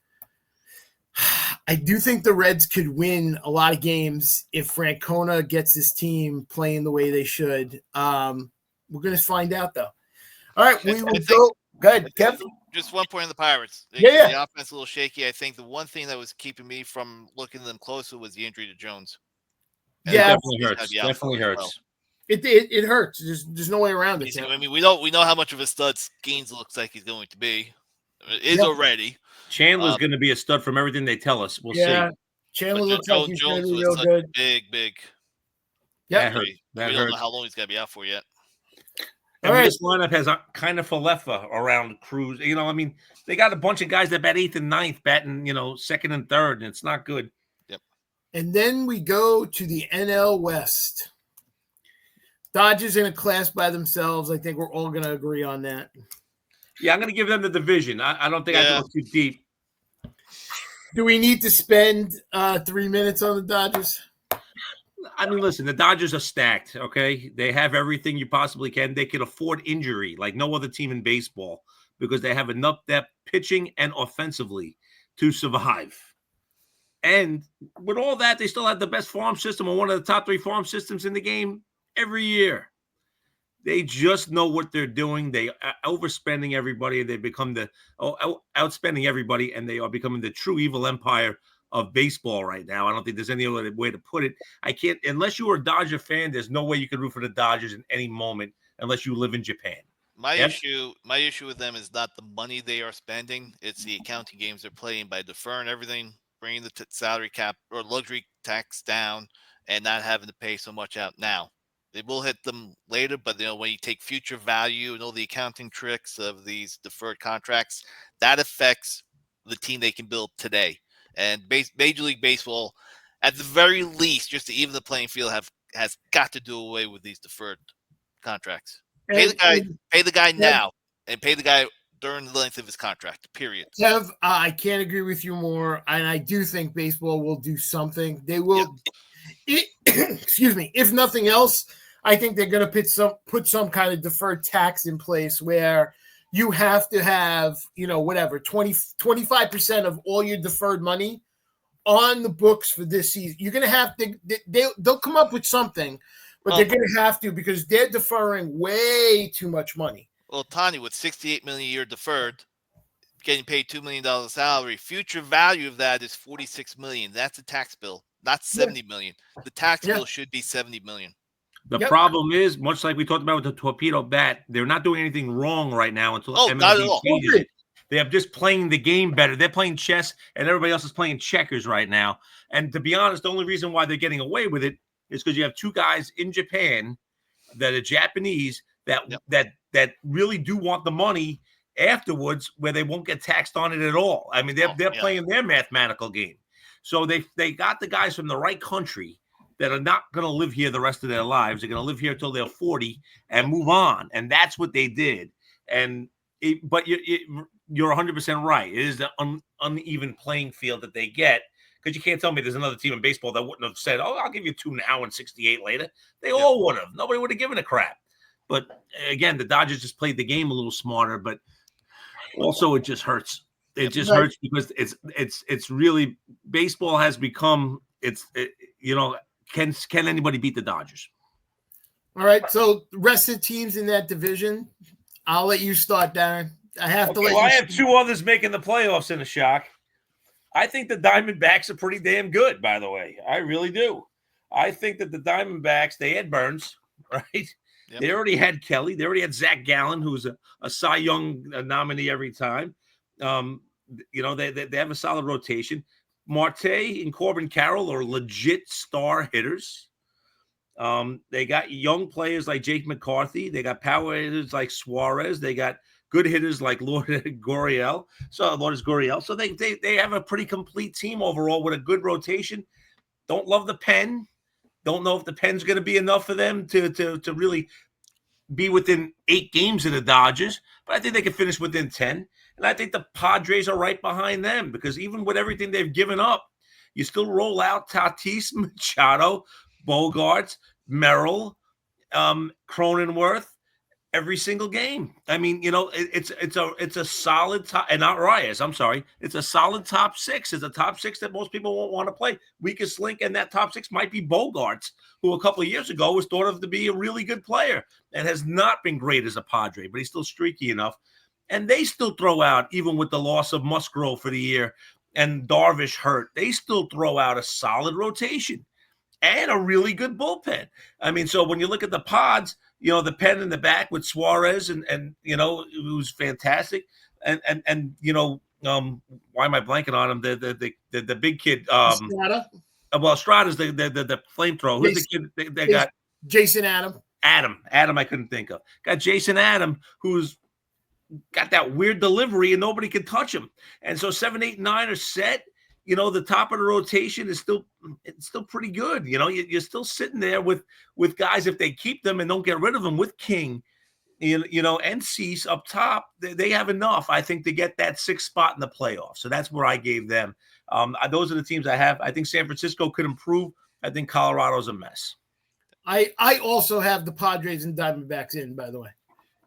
could win a lot of games if Francona gets his team playing the way they should. We're going to find out, though. All right, we will go. Go ahead, Kevin. Just one point on the Pirates. Yeah. The offense a little shaky. I think the one thing that was keeping me from looking at them closer was the injury to Jones. And it definitely hurts. Definitely hurts. Well. It hurts. There's no way around it. I mean, we know how much of a stud Skeens looks like he's going to be. Already. Chandler's going to be a stud from everything they tell us. We'll see. Chandler looks like he's going to be real good. Big. Yeah, we don't know how long he's going to be out for yet. And this lineup has a kind of Falefa around Cruz. I mean, they got a bunch of guys that bat 8th and 9th, batting, second and third, and it's not good. Yep. And then we go to the NL West. Dodgers in a class by themselves. I think we're all going to agree on that. Yeah, I'm going to give them the division. I don't think I can go too deep. Do we need to spend 3 minutes on the Dodgers? I mean, listen, the Dodgers are stacked, okay? They have everything you possibly can. They can afford injury like no other team in baseball because they have enough depth pitching and offensively to survive. And with all that, they still have the best farm system or one of the top 3 farm systems in the game every year. They just know what they're doing. They are overspending everybody. They become outspending everybody, and they are becoming the true evil empire of baseball right now. I don't think there's any other way to put it. I can't, unless you are a Dodger fan, there's no way you can root for the Dodgers in any moment unless you live in Japan. My Yep. issue with them is not the money they are spending. It's the accounting games they're playing by deferring everything, bringing the salary cap or luxury tax down, and not having to pay so much out now. They will hit them later, but when you take future value and all the accounting tricks of these deferred contracts, that affects the team they can build today. And Major League Baseball, at the very least, just to even the playing field, has got to do away with these deferred contracts. Pay the guy now, and pay the guy during the length of his contract. Period. Kev, I can't agree with you more, and I do think baseball will do something. They will. Excuse me. If nothing else, I think they're going to put some kind of deferred tax in place where you have to have, 25% of all your deferred money on the books for this season. You're going to have to. They'll come up with something. But they're going to have to because they're deferring way too much money. Well, Tanya, with $68 million a year deferred, getting paid $2 million salary, future value of that is $46 million. That's a tax bill, not $70 million. The tax bill should be $70 million. The problem is, much like we talked about with the torpedo bat, they're not doing anything wrong right now until MLB changes it. They are just playing the game better. They're playing chess, and everybody else is playing checkers right now. And to be honest, the only reason why they're getting away with it is because you have two guys in Japan that are Japanese that really do want the money afterwards, where they won't get taxed on it at all. I mean, they're playing their mathematical game. So they got the guys from the right country that are not going to live here the rest of their lives. They're going to live here until they're 40 and move on. And that's what they did. But you're 100% right. It is the uneven playing field that they get. Because you can't tell me there's another team in baseball that wouldn't have said, I'll give you 2 now and 68 later. They all would have. Nobody would have given a crap. But again, the Dodgers just played the game a little smarter, but also it just hurts. It just hurts because it's really, baseball has become, can anybody beat the Dodgers? All right. So the rest of the teams in that division, I'll let you start, Darren. I have to let you. I have 2 others making the playoffs in a shock. I think the Diamondbacks are pretty damn good, by the way. I really do. I think that the Diamondbacks, they had Burns, right? Yep. They already had Kelly. They already had Zach Gallen, who's a Cy Young nominee every time. They have a solid rotation. Marte and Corbin Carroll are legit star hitters. They got young players like Jake McCarthy. They got power hitters like Suarez. They got good hitters like Lourdes Gurriel. So they have a pretty complete team overall with a good rotation. Don't love the pen. Don't know if the pen's going to be enough for them to really be within 8 games of the Dodgers, but I think they can finish within 10. And I think the Padres are right behind them because even with everything they've given up, you still roll out Tatis, Machado, Bogarts, Merrill, Cronenworth every single game. I mean, it's a solid top, and not Reyes. I'm sorry. It's a solid top 6. It's a top 6 that most people won't want to play. Weakest link in that top 6 might be Bogarts, who a couple of years ago was thought of to be a really good player and has not been great as a Padre, but he's still streaky enough. And they still throw out, even with the loss of Musgrove for the year and Darvish hurt, they still throw out a solid rotation and a really good bullpen. I mean, so when you look at the Pods, the pen in the back with Suarez and who's fantastic. And why am I blanking on him? The big kid. Strada. Well, Strada's the flamethrower. Who's the kid they got? Jason Adam. Adam, I couldn't think of. Got Jason Adam, who's got that weird delivery and nobody can touch him. And so 7, 8, 9 are set. The top of the rotation is still pretty good. You're still sitting there with guys, if they keep them and don't get rid of them, with King, and Cease up top, they have enough, I think, to get that 6th spot in the playoffs. So that's where I gave them. Those are the teams I have. I think San Francisco could improve. I think Colorado's a mess. I also have the Padres and Diamondbacks in, by the way.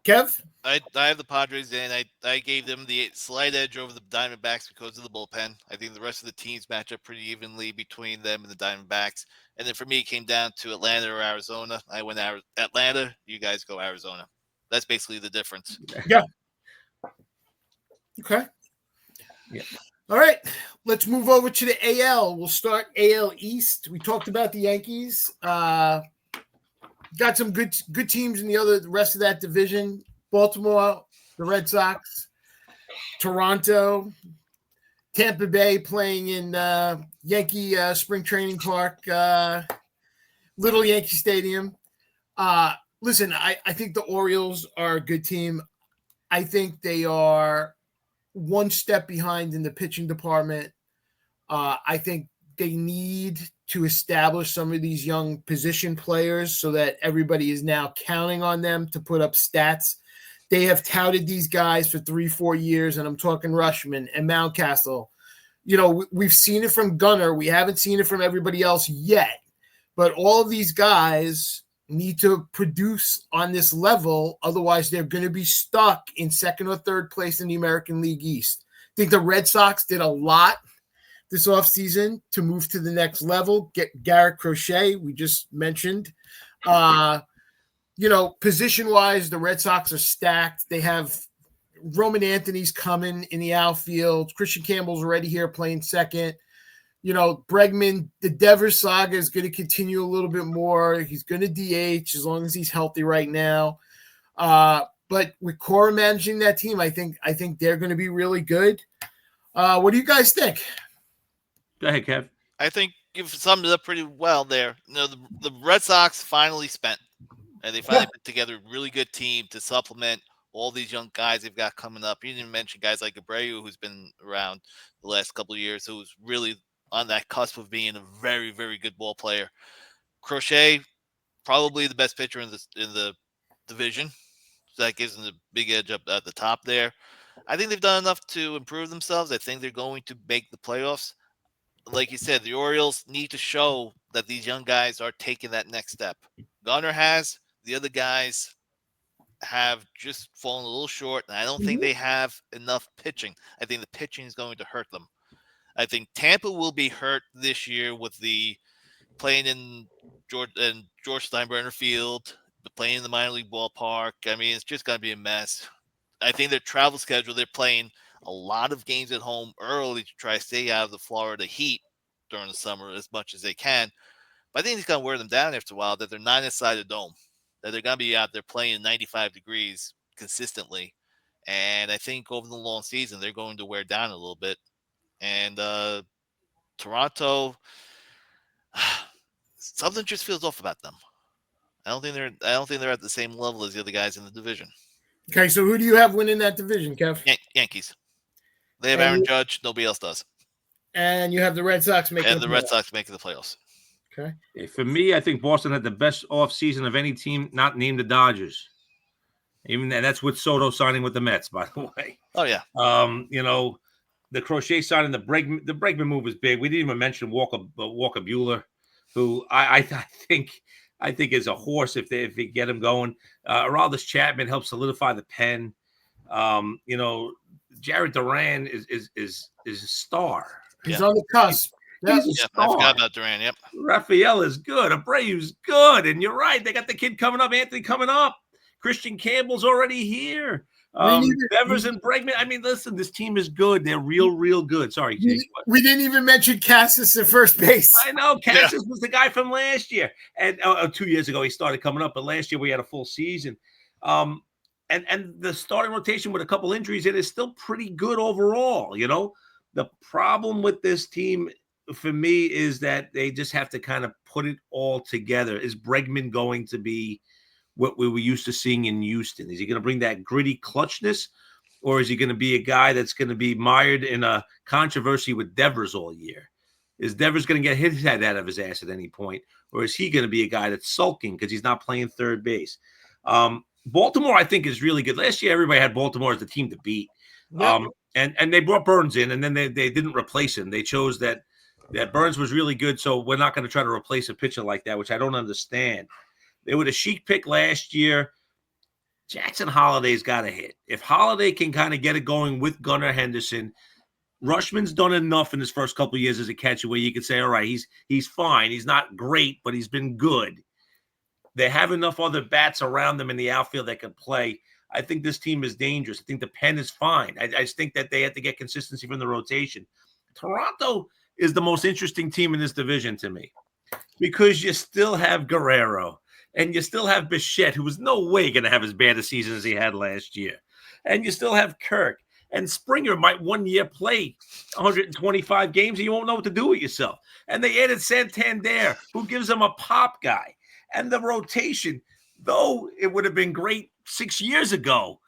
Kev? I have the Padres in. I gave them the slight edge over the Diamondbacks because of the bullpen. I think the rest of the teams match up pretty evenly between them and the Diamondbacks. And then for me, it came down to Atlanta or Arizona. I went Atlanta. You guys go Arizona. That's basically the difference. Yeah. Okay. Yeah. All right. Let's move over to the AL. We'll start AL East. We talked about the Yankees. got some good teams in the rest of that division. Baltimore, the Red Sox, Toronto, Tampa Bay playing in Yankee Spring Training Park, Little Yankee Stadium. Listen, I think the Orioles are a good team. I think they are one step behind in the pitching department. I think they need to establish some of these young position players so that everybody is now counting on them to put up stats. They have touted these guys for 3-4 years, and I'm talking Rushman and Mountcastle. You know, we've seen it from Gunnar. We haven't seen it from everybody else yet. But all of these guys need to produce on this level. Otherwise, they're going to be stuck in second or third place in the American League East. I think the Red Sox did a lot this offseason to move to the next level. Get Garrett Crochet, we just mentioned. Position-wise, the Red Sox are stacked. They have Roman Anthony's coming in the outfield. Christian Campbell's already here playing second. Bregman, the Devers saga is going to continue a little bit more. He's going to DH as long as he's healthy right now. But with Cora managing that team, I think they're going to be really good. What do you guys think? Go ahead, Kev. I think you've summed it up pretty well there. The Red Sox finally spent, and they finally put together a really good team to supplement all these young guys they've got coming up. You didn't mention guys like Abreu, who's been around the last couple of years, who's really on that cusp of being a very, very good ball player. Crochet, probably the best pitcher in the division. So that gives them the big edge up at the top there. I think they've done enough to improve themselves. I think they're going to make the playoffs. Like you said, the Orioles need to show that these young guys are taking that next step. Gunnar has. The other guys have just fallen a little short, and I don't think they have enough pitching. I think the pitching is going to hurt them. I think Tampa will be hurt this year with the playing in George Steinbrenner Field, playing in the minor league ballpark. I mean, it's just going to be a mess. I think their travel schedule, they're playing a lot of games at home early to try to stay out of the Florida heat during the summer as much as they can. But I think it's going to wear them down after a while that they're not inside a dome, that they're going to be out there playing in 95 degrees consistently. And I think over the long season, they're going to wear down a little bit. And Toronto, something just feels off about them. I don't think they're at the same level as the other guys in the division. Okay, so who do you have winning that division, Kev? Yankees. They have Aaron Judge. Nobody else does. And you have the Red Sox making Red Sox making the playoffs. Okay. For me, I think Boston had the best offseason of any team not named the Dodgers. And that's with Soto signing with the Mets, by the way. Oh, yeah. The Crochet signing, the Bregman move was big. We didn't even mention Walker Buehler, who I think is a horse if they get him going. Aroldis Chapman helps solidify the pen. Jared Duran is a star. He's on the cusp. He's a star. I forgot about Duran. Yep. Rafael is good. Abreu's good, and you're right. They got the kid coming up, Anthony coming up. Christian Campbell's already here. Devers and Bregman. I mean, listen, this team is good. They're real good. Sorry, Jake. We didn't even mention Cassis at first base. I know. Cassis was the guy from last year. And 2 years ago, he started coming up. But last year, we had a full season. And the starting rotation with a couple injuries, it is still pretty good overall. The problem with this team, for me, is that they just have to kind of put it all together. Is Bregman going to be what we were used to seeing in Houston? Is he going to bring that gritty clutchness, or is he going to be a guy that's going to be mired in a controversy with Devers all year? Is Devers going to get his head out of his ass at any point, or is he going to be a guy that's sulking because he's not playing third base? Baltimore, I think, is really good. Last year, everybody had Baltimore as the team to beat. Yep. And they brought Burns in, and then they didn't replace him. They chose that Burns was really good, so we're not going to try to replace a pitcher like that, which I don't understand. They were the chic pick last year. Jackson Holliday's got to hit. If Holliday can kind of get it going with Gunnar Henderson, Rushman's done enough in his first couple of years as a catcher where you could say, all right, he's fine. He's not great, but he's been good. They have enough other bats around them in the outfield that can play. I think this team is dangerous. I think the pen is fine. I just think that they have to get consistency from the rotation. Toronto is the most interesting team in this division to me because you still have Guerrero. And you still have Bichette, who was no way going to have as bad a season as he had last year. And you still have Kirk. And Springer might 1 year play 125 games, and you won't know what to do with yourself. And they added Santander, who gives them a pop guy. And the rotation, though it would have been great 6 years ago,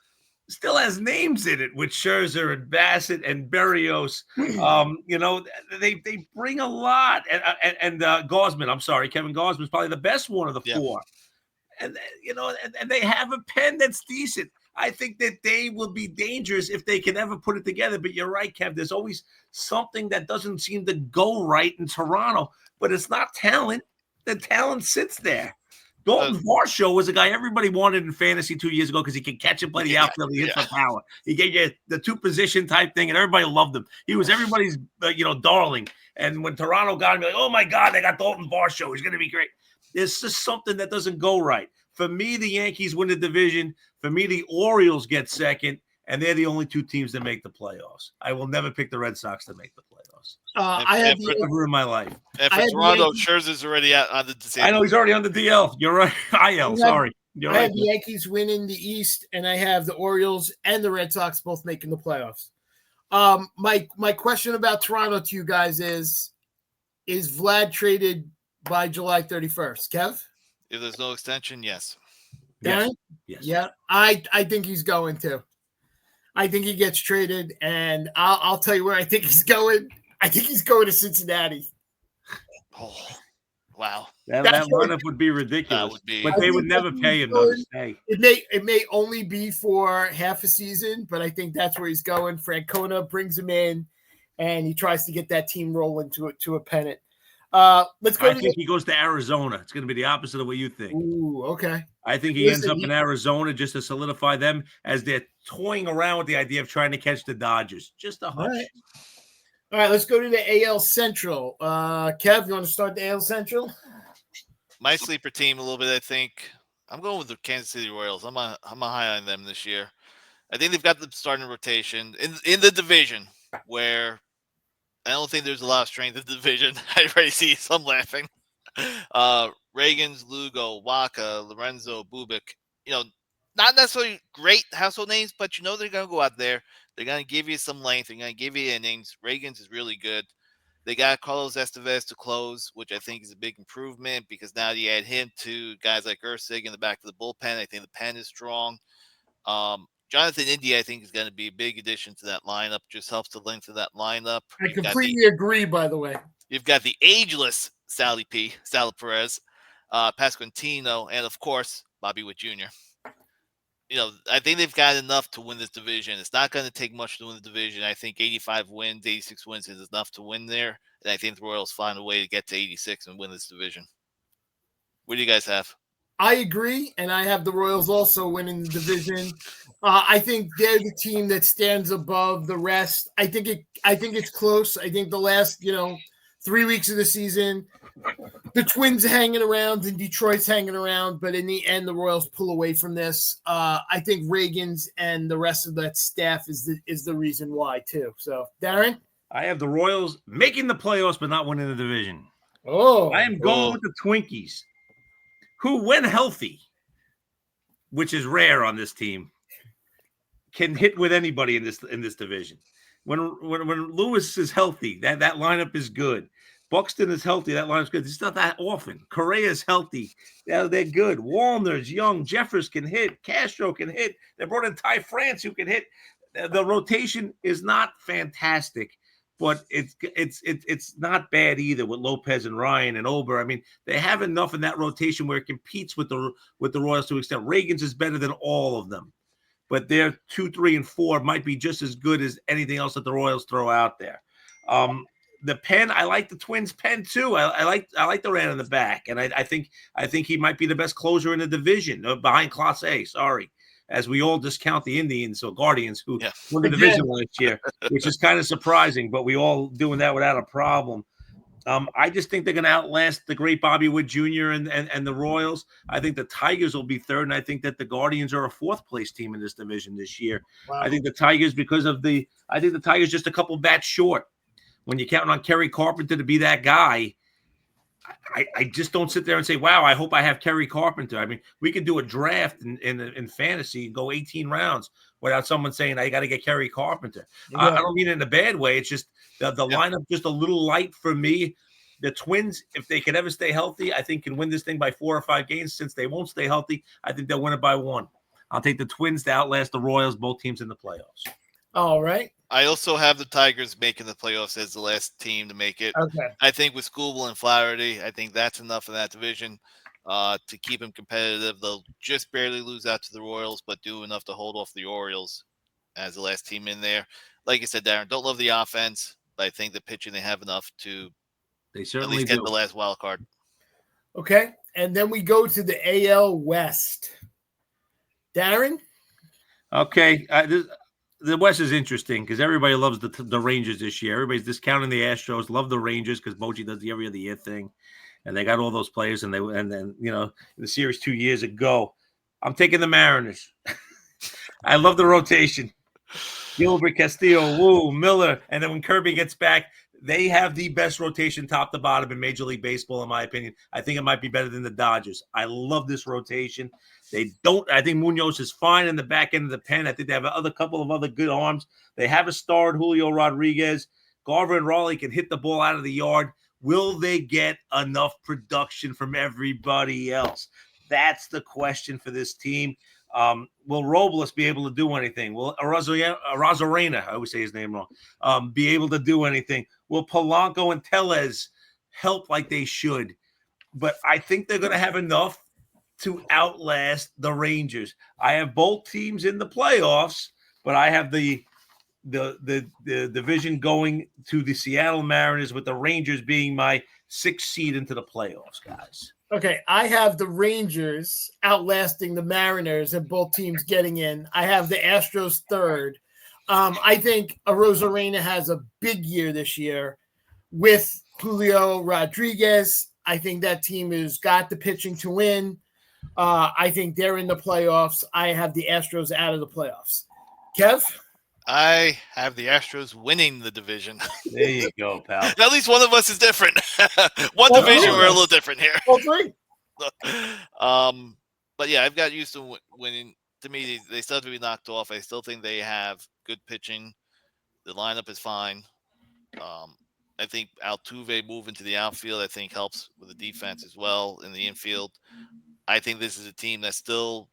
still has names in it with Scherzer and Bassett and Berrios. They bring a lot. And Gausman, I'm sorry, Kevin Gausman is probably the best one of the four. And they have a pen that's decent. I think that they will be dangerous if they can ever put it together. But you're right, Kev. There's always something that doesn't seem to go right in Toronto. But it's not talent. The talent sits there. Dalton Varsho was a guy everybody wanted in fantasy 2 years ago because he could catch and play the outfield. He hits for power. He gave you the two-position type thing, and everybody loved him. He was everybody's, darling. And when Toronto got him, you're like, oh, my God, they got Dalton Varsho. He's going to be great. There's just something that doesn't go right. For me, the Yankees win the division. For me, the Orioles get second, and they're the only two teams that make the playoffs. I will never pick the Red Sox to make the playoffs. I have ever in my life. And for Toronto, Scherzer's already out on the DL. I know he's already on the DL. You're right. IL, sorry. I have the Yankees winning the East, and I have the Orioles and the Red Sox both making the playoffs. My question about Toronto to you guys is Vlad traded by July 31st? Kev? If there's no extension, yes. Darren? Yes. Yeah, I think he's going to. I think he gets traded, and I'll tell you where I think he's going. I think he's going to Cincinnati. Oh, wow. That lineup would be ridiculous. But they would never pay him to stay. It may only be for half a season, but I think that's where he's going. Francona brings him in, and he tries to get that team rolling to a pennant. Let's go. I think he goes to Arizona. It's going to be the opposite of what you think. Ooh, okay. I think he ends up in Arizona just to solidify them as they're toying around with the idea of trying to catch the Dodgers. Just a hunch. All right, let's go to the AL Central. Kev, you want to start the AL Central? My sleeper team a little bit, I think. I'm going with the Kansas City Royals. I'm a high on them this year. I think they've got the starting rotation in the division where I don't think there's a lot of strength in the division. I already see some laughing. Reagans, Lugo, Waka, Lorenzo, Bubik. Not necessarily great household names, but they're going to go out there. They're going to give you some length. They're going to give you innings. Reagans is really good. They got Carlos Estevez to close, which I think is a big improvement because now you add him to guys like Ursig in the back of the bullpen. I think the pen is strong. Jonathan India, I think, is going to be a big addition to that lineup. Just helps to lengthen that lineup. I completely agree, by the way. You've got the ageless Sally Perez, Pasquantino, and, of course, Bobby Witt Jr. I think they've got enough to win this division. It's not going to take much to win the division. I think 85 wins, 86 wins is enough to win there. And I think the Royals find a way to get to 86 and win this division. What do you guys have? I agree, and I have the Royals also winning the division. I think they're the team that stands above the rest. I think it's close. I think the last 3 weeks of the season, the Twins are hanging around and Detroit's hanging around, but in the end, the Royals pull away from this. I think Reagans and the rest of that staff is the reason why too. So, Darren, I have the Royals making the playoffs but not winning the division. Oh, I am going with the Twinkies, who, when healthy, which is rare on this team, can hit with anybody in this division. When Lewis is healthy, that lineup is good. Buxton is healthy, that lineup's good. It's not that often. Correa is healthy. They're good. Wallner's young. Jeffers can hit. Castro can hit. They brought in Ty France who can hit. The rotation is not fantastic, but it's not bad either with Lopez and Ryan and Ober. I mean, they have enough in that rotation where it competes with the Royals to an extent. Reagans is better than all of them, but their 2, 3, and 4 might be just as good as anything else that the Royals throw out there. The pen, I like the Twins' pen too. I like the ran in the back, and I think he might be the best closer in the division behind Class A. Sorry, as we all discount the Indians or Guardians who won the division last year, which is kind of surprising, but we all doing that without a problem. I just think they're going to outlast the great Bobby Witt Jr. and the Royals. I think the Tigers will be third, and I think that the Guardians are a fourth place team in this division this year. Wow. I think the Tigers the Tigers just a couple bats short. When you're counting on Kerry Carpenter to be that guy, I just don't sit there and say, wow, I hope I have Kerry Carpenter. I mean, we could do a draft in fantasy and go 18 rounds without someone saying, I got to get Kerry Carpenter. I don't mean it in a bad way. It's just the lineup just a little light for me. The Twins, if they could ever stay healthy, I think can win this thing by 4 or 5 games. Since they won't stay healthy, I think they'll win it by 1. I'll take the Twins to outlast the Royals, both teams in the playoffs. All right. I also have the Tigers making the playoffs as the last team to make it. Okay. I think with Skubal and Flaherty, I think that's enough in that division to keep them competitive. They'll just barely lose out to the Royals, but do enough to hold off the Orioles as the last team in there. Like you said, Darren, don't love the offense, but I think the pitching, they have enough to They at certainly least do. get the last wild card. Okay. And then we go to the AL West. Darren? Okay. The West is interesting because everybody loves the Rangers this year. Everybody's discounting the Astros. Love the Rangers because Bochy does the every other year thing, and they got all those players. And then in the series 2 years ago, I'm taking the Mariners. I love the rotation. Gilbert, Castillo, Wu, Miller, and then when Kirby gets back, they have the best rotation top to bottom in Major League Baseball, in my opinion. I think it might be better than the Dodgers. I love this rotation. I think Munoz is fine in the back end of the pen. I think they have a couple of other good arms. They have a star in Julio Rodriguez. Garver and Raleigh can hit the ball out of the yard. Will they get enough production from everybody else? That's the question for this team. Will Robles be able to do anything? Will Arozarena, I always say his name wrong, be able to do anything? Will Polanco and Tellez help like they should? But I think they're going to have enough to outlast the Rangers. I have both teams in the playoffs, but I have the division going to the Seattle Mariners with the Rangers being my 6th seed into the playoffs, guys. Okay, I have the Rangers outlasting the Mariners and both teams getting in. I have the Astros 3rd. I think Arozarena has a big year this year with Julio Rodriguez. I think that team has got the pitching to win. I think they're in the playoffs. I have the Astros out of the playoffs. Kev? I have the Astros winning the division. There you go, pal. At least one of us is different. One division, we're a little different here. All 3. But yeah, I've got Houston winning. To me, they still have to be knocked off. I still think they have good pitching. The lineup is fine. I think Altuve moving to the outfield, I think helps with the defense as well in the infield. I think this is a team that still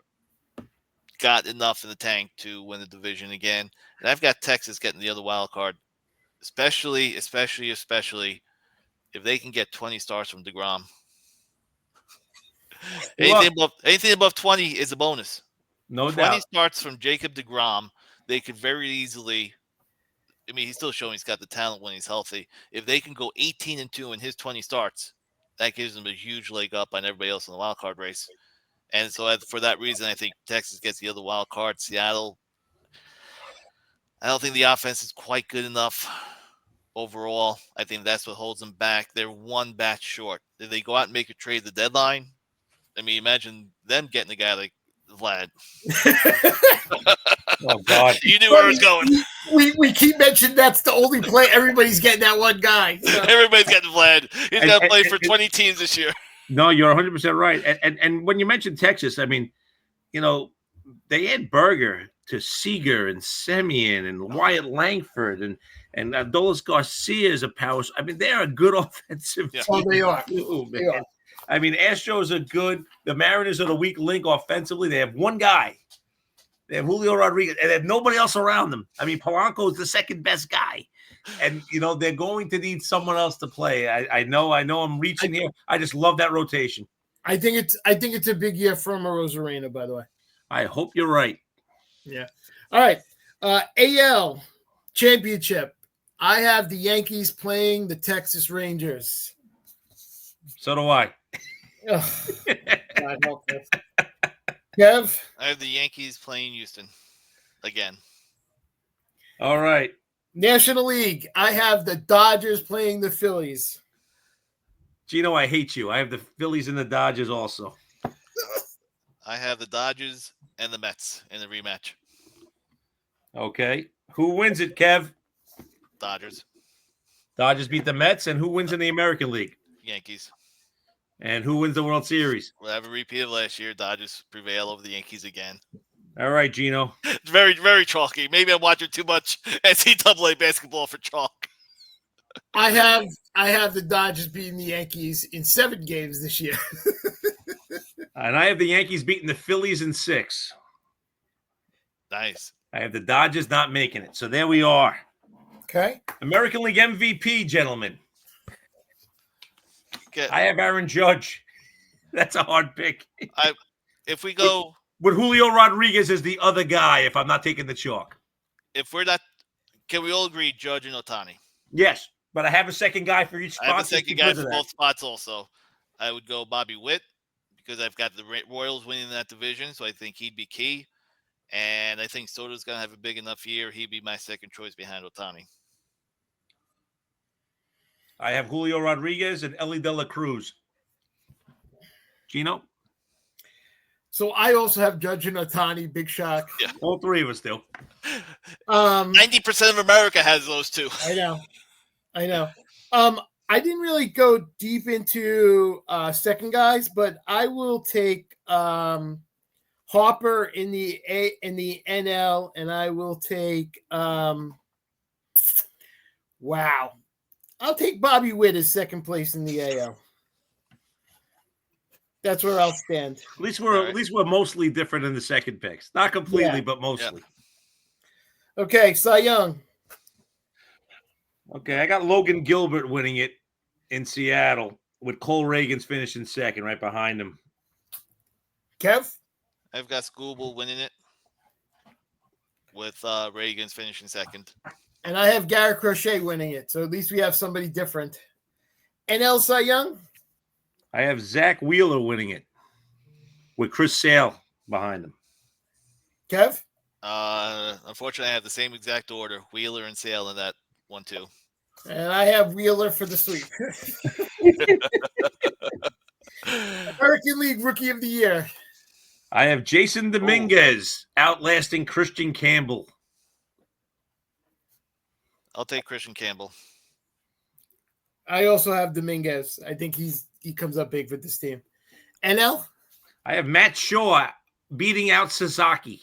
got enough in the tank to win the division again. And I've got Texas getting the other wild card, especially if they can get 20 starts from DeGrom. Anything above 20 is a bonus. No 20 doubt. starts from Jacob DeGrom, they could very easily. I mean, he's still showing he's got the talent when he's healthy. If they can go 18-2 in his 20 starts, that gives them a huge leg up on everybody else in the wild card race. And so for that reason, I think Texas gets the other wild card. Seattle, I don't think the offense is quite good enough overall. I think that's what holds them back. They're one bat short. Did they go out and make a trade at the deadline? I mean, imagine them getting a guy like Vlad. Oh, God. You knew where I was going. We keep mentioning that's the only play. Everybody's getting that one guy. So. Everybody's getting Vlad. He's got to play for 20 teams this year. No, you're 100% right. And when you mentioned Texas, I mean, they had Berger to Seager and Semien and Wyatt Langford and Adolis Garcia is a power. I mean, they're a good offensive team. Oh, they are. Too, man. They are. I mean, Astros are good. The Mariners are the weak link offensively. They have one guy. They have Julio Rodriguez, and they have nobody else around them. I mean, Polanco is the second best guy. And, they're going to need someone else to play. I know I'm reaching here. I just love that rotation. I think it's a big year for Arozarena, by the way. I hope you're right. Yeah. All right. AL Championship. I have the Yankees playing the Texas Rangers. So do I. God help us. Kev? I have the Yankees playing Houston again. All right. National League. I have the Dodgers playing the Phillies. Gino, I hate you. I have the Phillies and the Dodgers also. I have the Dodgers and the Mets in the rematch. Okay. Who wins it, Kev? Dodgers. Dodgers beat the Mets. And who wins in the American League? Yankees. And who wins the World Series? We'll have a repeat of last year. Dodgers prevail over the Yankees again. All right, Gino. It's very, very chalky. Maybe I'm watching too much NCAA basketball for chalk. I have the Dodgers beating the Yankees in 7 games this year. And I have the Yankees beating the Phillies in 6. Nice. I have the Dodgers not making it. So there we are. Okay. American League MVP, gentlemen. Okay. I have Aaron Judge. That's a hard pick. If we go with Julio Rodriguez as the other guy, if I'm not taking the chalk. If we're not, can we all agree Judge and Ohtani? Yes, but I have a second guy for each spot. I have a second guy for both spots also. I would go Bobby Witt because I've got the Royals winning that division, so I think he'd be key. And I think Soto's going to have a big enough year. He'd be my second choice behind Ohtani. I have Julio Rodriguez and Ellie De La Cruz. Gino? So I also have Judge and Ohtani. Big shock. Yeah. All 3 of us do. 90% of America has those 2. I know. I didn't really go deep into second guys, but I will take Harper in the NL, and I will take I'll take Bobby Witt as second place in the AL. That's where I'll stand. At least we're mostly different in the second picks. Not completely, but mostly. Yeah. Okay, Cy Young. Okay, I got Logan Gilbert winning it in Seattle with Cole Reagans finishing second right behind him. Kev? I've got Scooble winning it with Reagans finishing second. And I have Garrett Crochet winning it, so at least we have somebody different. NL Cy Young? I have Zach Wheeler winning it with Chris Sale behind him. Kev? Unfortunately, I have the same exact order. Wheeler and Sale in that 1-2. And I have Wheeler for the sweep. American League Rookie of the Year. I have Jason Dominguez outlasting Christian Campbell. I'll take Christian Campbell. I also have Dominguez. I think he comes up big for this team. NL? I have Matt Shaw beating out Sasaki.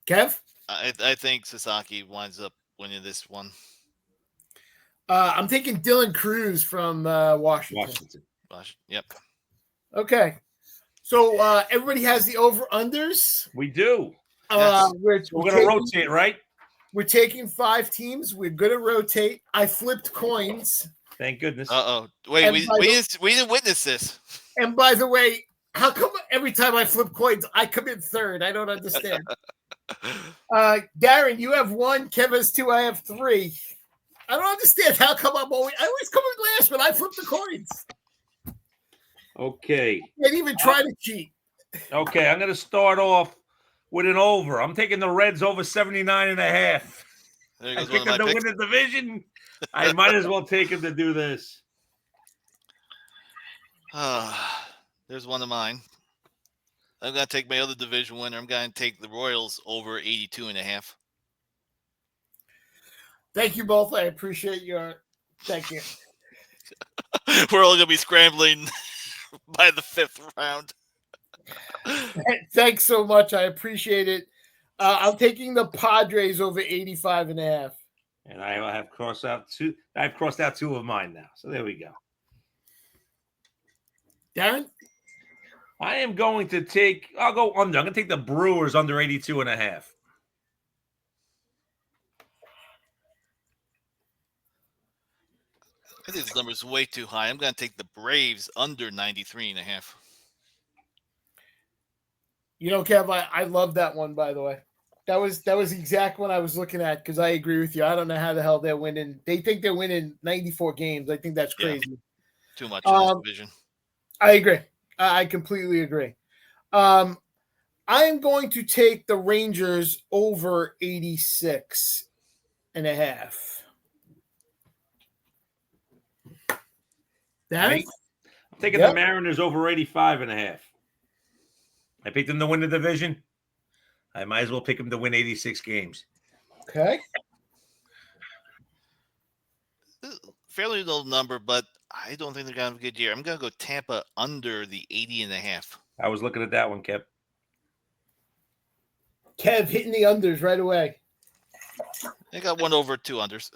Kev? I think Sasaki winds up winning this one. I'm taking Dylan Cruz from Washington. Yep. Okay. So everybody has the over-unders? We do. Yes. We're going to rotate, right? We're taking 5 teams. We're going to rotate. I flipped coins. Thank goodness. Wait, we didn't witness this. And by the way, how come every time I flip coins, I come in third? I don't understand. Darren, you have 1. Kev has 2. I have 3. I don't understand how come I always come in last when I flip the coins. Okay. Can't even try to cheat. Okay, I'm going to start off with an over. I'm taking the Reds over 79.5. I pick them to win the division. I might as well take him to do this. There's one of mine. I'm going to take my other division winner. I'm going to take the Royals over 82.5. Thank you both. I appreciate your thank you. We're all going to be scrambling by the 5th round. Thanks so much. I appreciate it. I'm taking the Padres over 85.5. And I have crossed out 2. I've crossed out 2 of mine now. So there we go. Darren? I am going to take, I'll go under. I'm going to take the Brewers under 82.5. I think this number is way too high. I'm going to take the Braves under 93.5. You know, Kev, I love that one, by the way. That was the exact one I was looking at because I agree with you. I don't know how the hell they're winning. They think they're winning 94 games. I think that's crazy. Yeah, too much in this division. I agree. I completely agree. I am going to take the Rangers over 86.5. I'm taking the Mariners over 85.5. I picked them to win the division. I might as well pick them to win 86 games. Okay. fairly low number, but I don't think they're going to have a good year. I'm going to go Tampa under the 80.5. I was looking at that one, Kev. Kev hitting the unders right away. They got one over, two unders.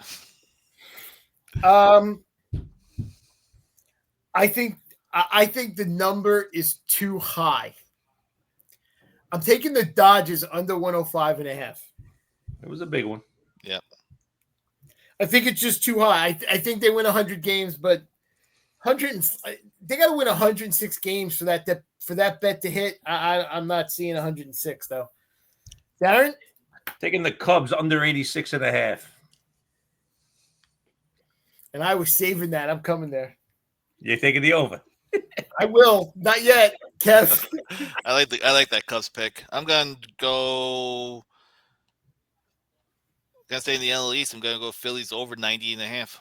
I think the number is too high. I'm taking the Dodgers under 105.5. It was a big one. Yep. I think it's just too high. I think they win 100 games, but they got to win 106 games for that bet to hit. I'm not seeing 106 though. Darren, taking the Cubs under 86.5. And I was saving that. I'm coming there. You're taking the over. I will. Not yet, Kev. I like that Cubs pick. I'm going to go. Gonna stay in the NL East. I'm gonna go Phillies over 90.5.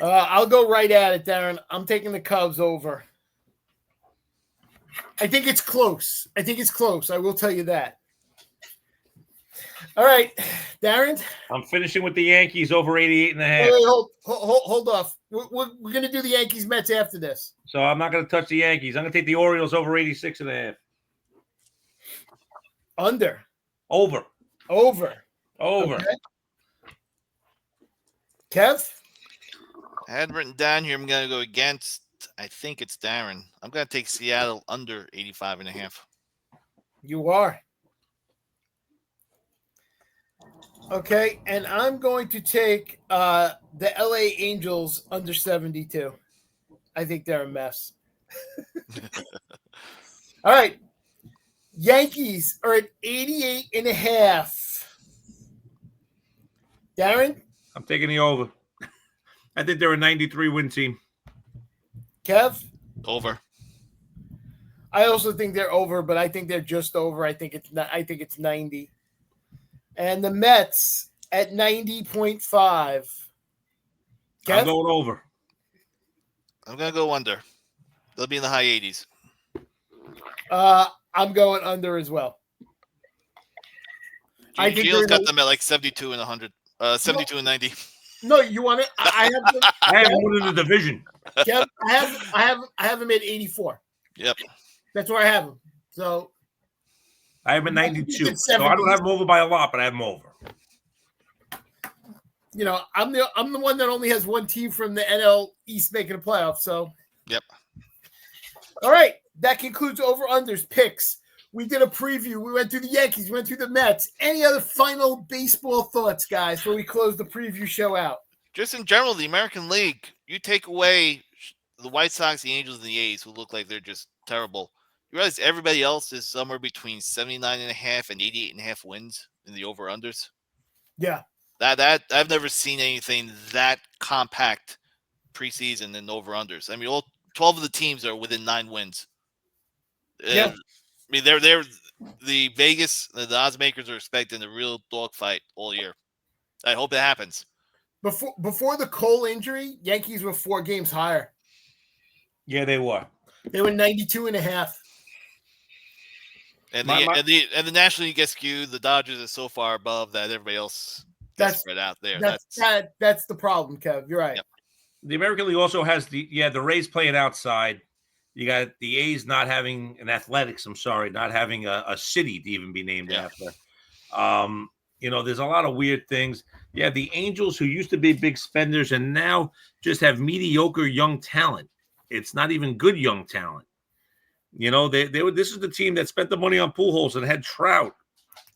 I'll go right at it, Darren. I'm taking the Cubs over. I think it's close. I will tell you that. All right, Darren. I'm finishing with the Yankees over 88.5. Wait, hold off. We're going to do the Yankees Mets after this. So I'm not going to touch the Yankees. I'm going to take the Orioles over 86.5. Under. Over. Okay. Kev? I had written down here. I'm going to go against. I think it's Darren. I'm going to take Seattle under 85.5. You are. Okay, and I'm going to take the LA Angels under 72. I think they're a mess. All right. Yankees are at 88.5. Darren? I'm taking the over. I think they're a 93 win team. Kev? Over. I also think they're over, but I think they're just over. I think it's 90. And the Mets at 90.5. Kev? I'm going over. I'm going to go under. They'll be in the high 80s. I'm going under as well. I think Gio's got them at like 72 and 100. 72 and 90. No, you want it? I have them. I have one in the division. Kev, I have them at 84. Yep. That's where I have them. So I have a 92. So I don't have them over by a lot, but I have them over. You know, I'm the one that only has one team from the NL East making a playoff. So yep. All right, that concludes over unders picks. We did a preview. We went through the Yankees. We went through the Mets. Any other final baseball thoughts, guys, before we close the preview show out? Just in general, the American League, you take away the White Sox, the Angels, and the A's, who look like they're just terrible. You realize everybody else is somewhere between 79.5 and 88.5 wins in the over-unders? Yeah. That I've never seen anything that compact preseason in over-unders. I mean, all 12 of the teams are within 9 wins. Yeah. I mean, they're the Vegas, the odds makers are expecting a real dogfight all year. I hope it happens. Before the Cole injury, Yankees were 4 games higher. Yeah, they were. They were 92.5. And the National League SQ, the Dodgers are so far above that everybody else gets spread out there. That's the problem, Kev. You're right. Yep. The American League also has the Rays playing outside. You got the A's not having an Athletics. I'm sorry, not having a city to even be named after. There's a lot of weird things. Yeah, the Angels, who used to be big spenders and now just have mediocre young talent. It's not even good young talent. This is the team that spent the money on Pujols and had Trout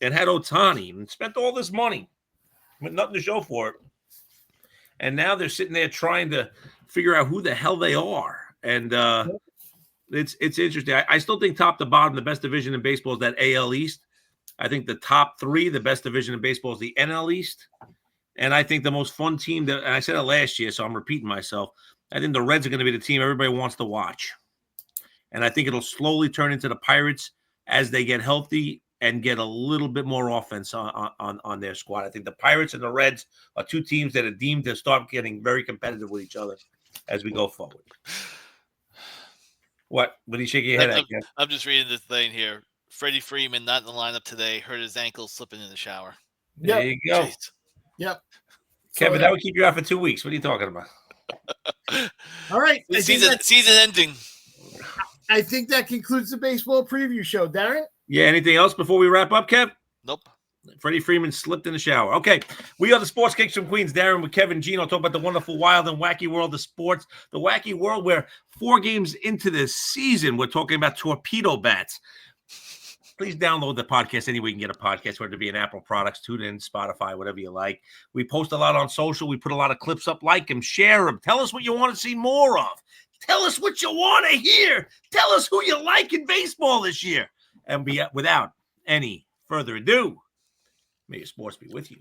and had Ohtani and spent all this money with nothing to show for it. And now they're sitting there trying to figure out who the hell they are. And it's interesting. I still think top to bottom, the best division in baseball is that AL East. I think the top 3, the best division in baseball is the NL East. And I think the most fun team, and I said it last year, so I'm repeating myself, I think the Reds are going to be the team everybody wants to watch. And I think it'll slowly turn into the Pirates as they get healthy and get a little bit more offense on their squad. I think the Pirates and the Reds are 2 teams that are deemed to start getting very competitive with each other as we go forward. What are you shaking your head at? I'm just reading this thing here. Freddie Freeman not in the lineup today. Hurt his ankle slipping in the shower. There you go. Jeez. Yep. Kevin, that would keep you out for 2 weeks. What are you talking about? All right. Season ending. I think that concludes the baseball preview show. Darren? Yeah, anything else before we wrap up, Kev? Nope. Freddie Freeman slipped in the shower. Okay, we are the Sports Kings from Queens. Darren with Kevin Gino talk about the wonderful, wild, and wacky world of sports. The wacky world where 4 games into the season, we're talking about torpedo bats. Please download the podcast anywhere you can get a podcast, whether it be an Apple products, TuneIn, Spotify, whatever you like. We post a lot on social. We put a lot of clips up. Like them, share them. Tell us what you want to see more of. Tell us what you want to hear. Tell us who you like in baseball this year. And without any further ado, may your sports be with you.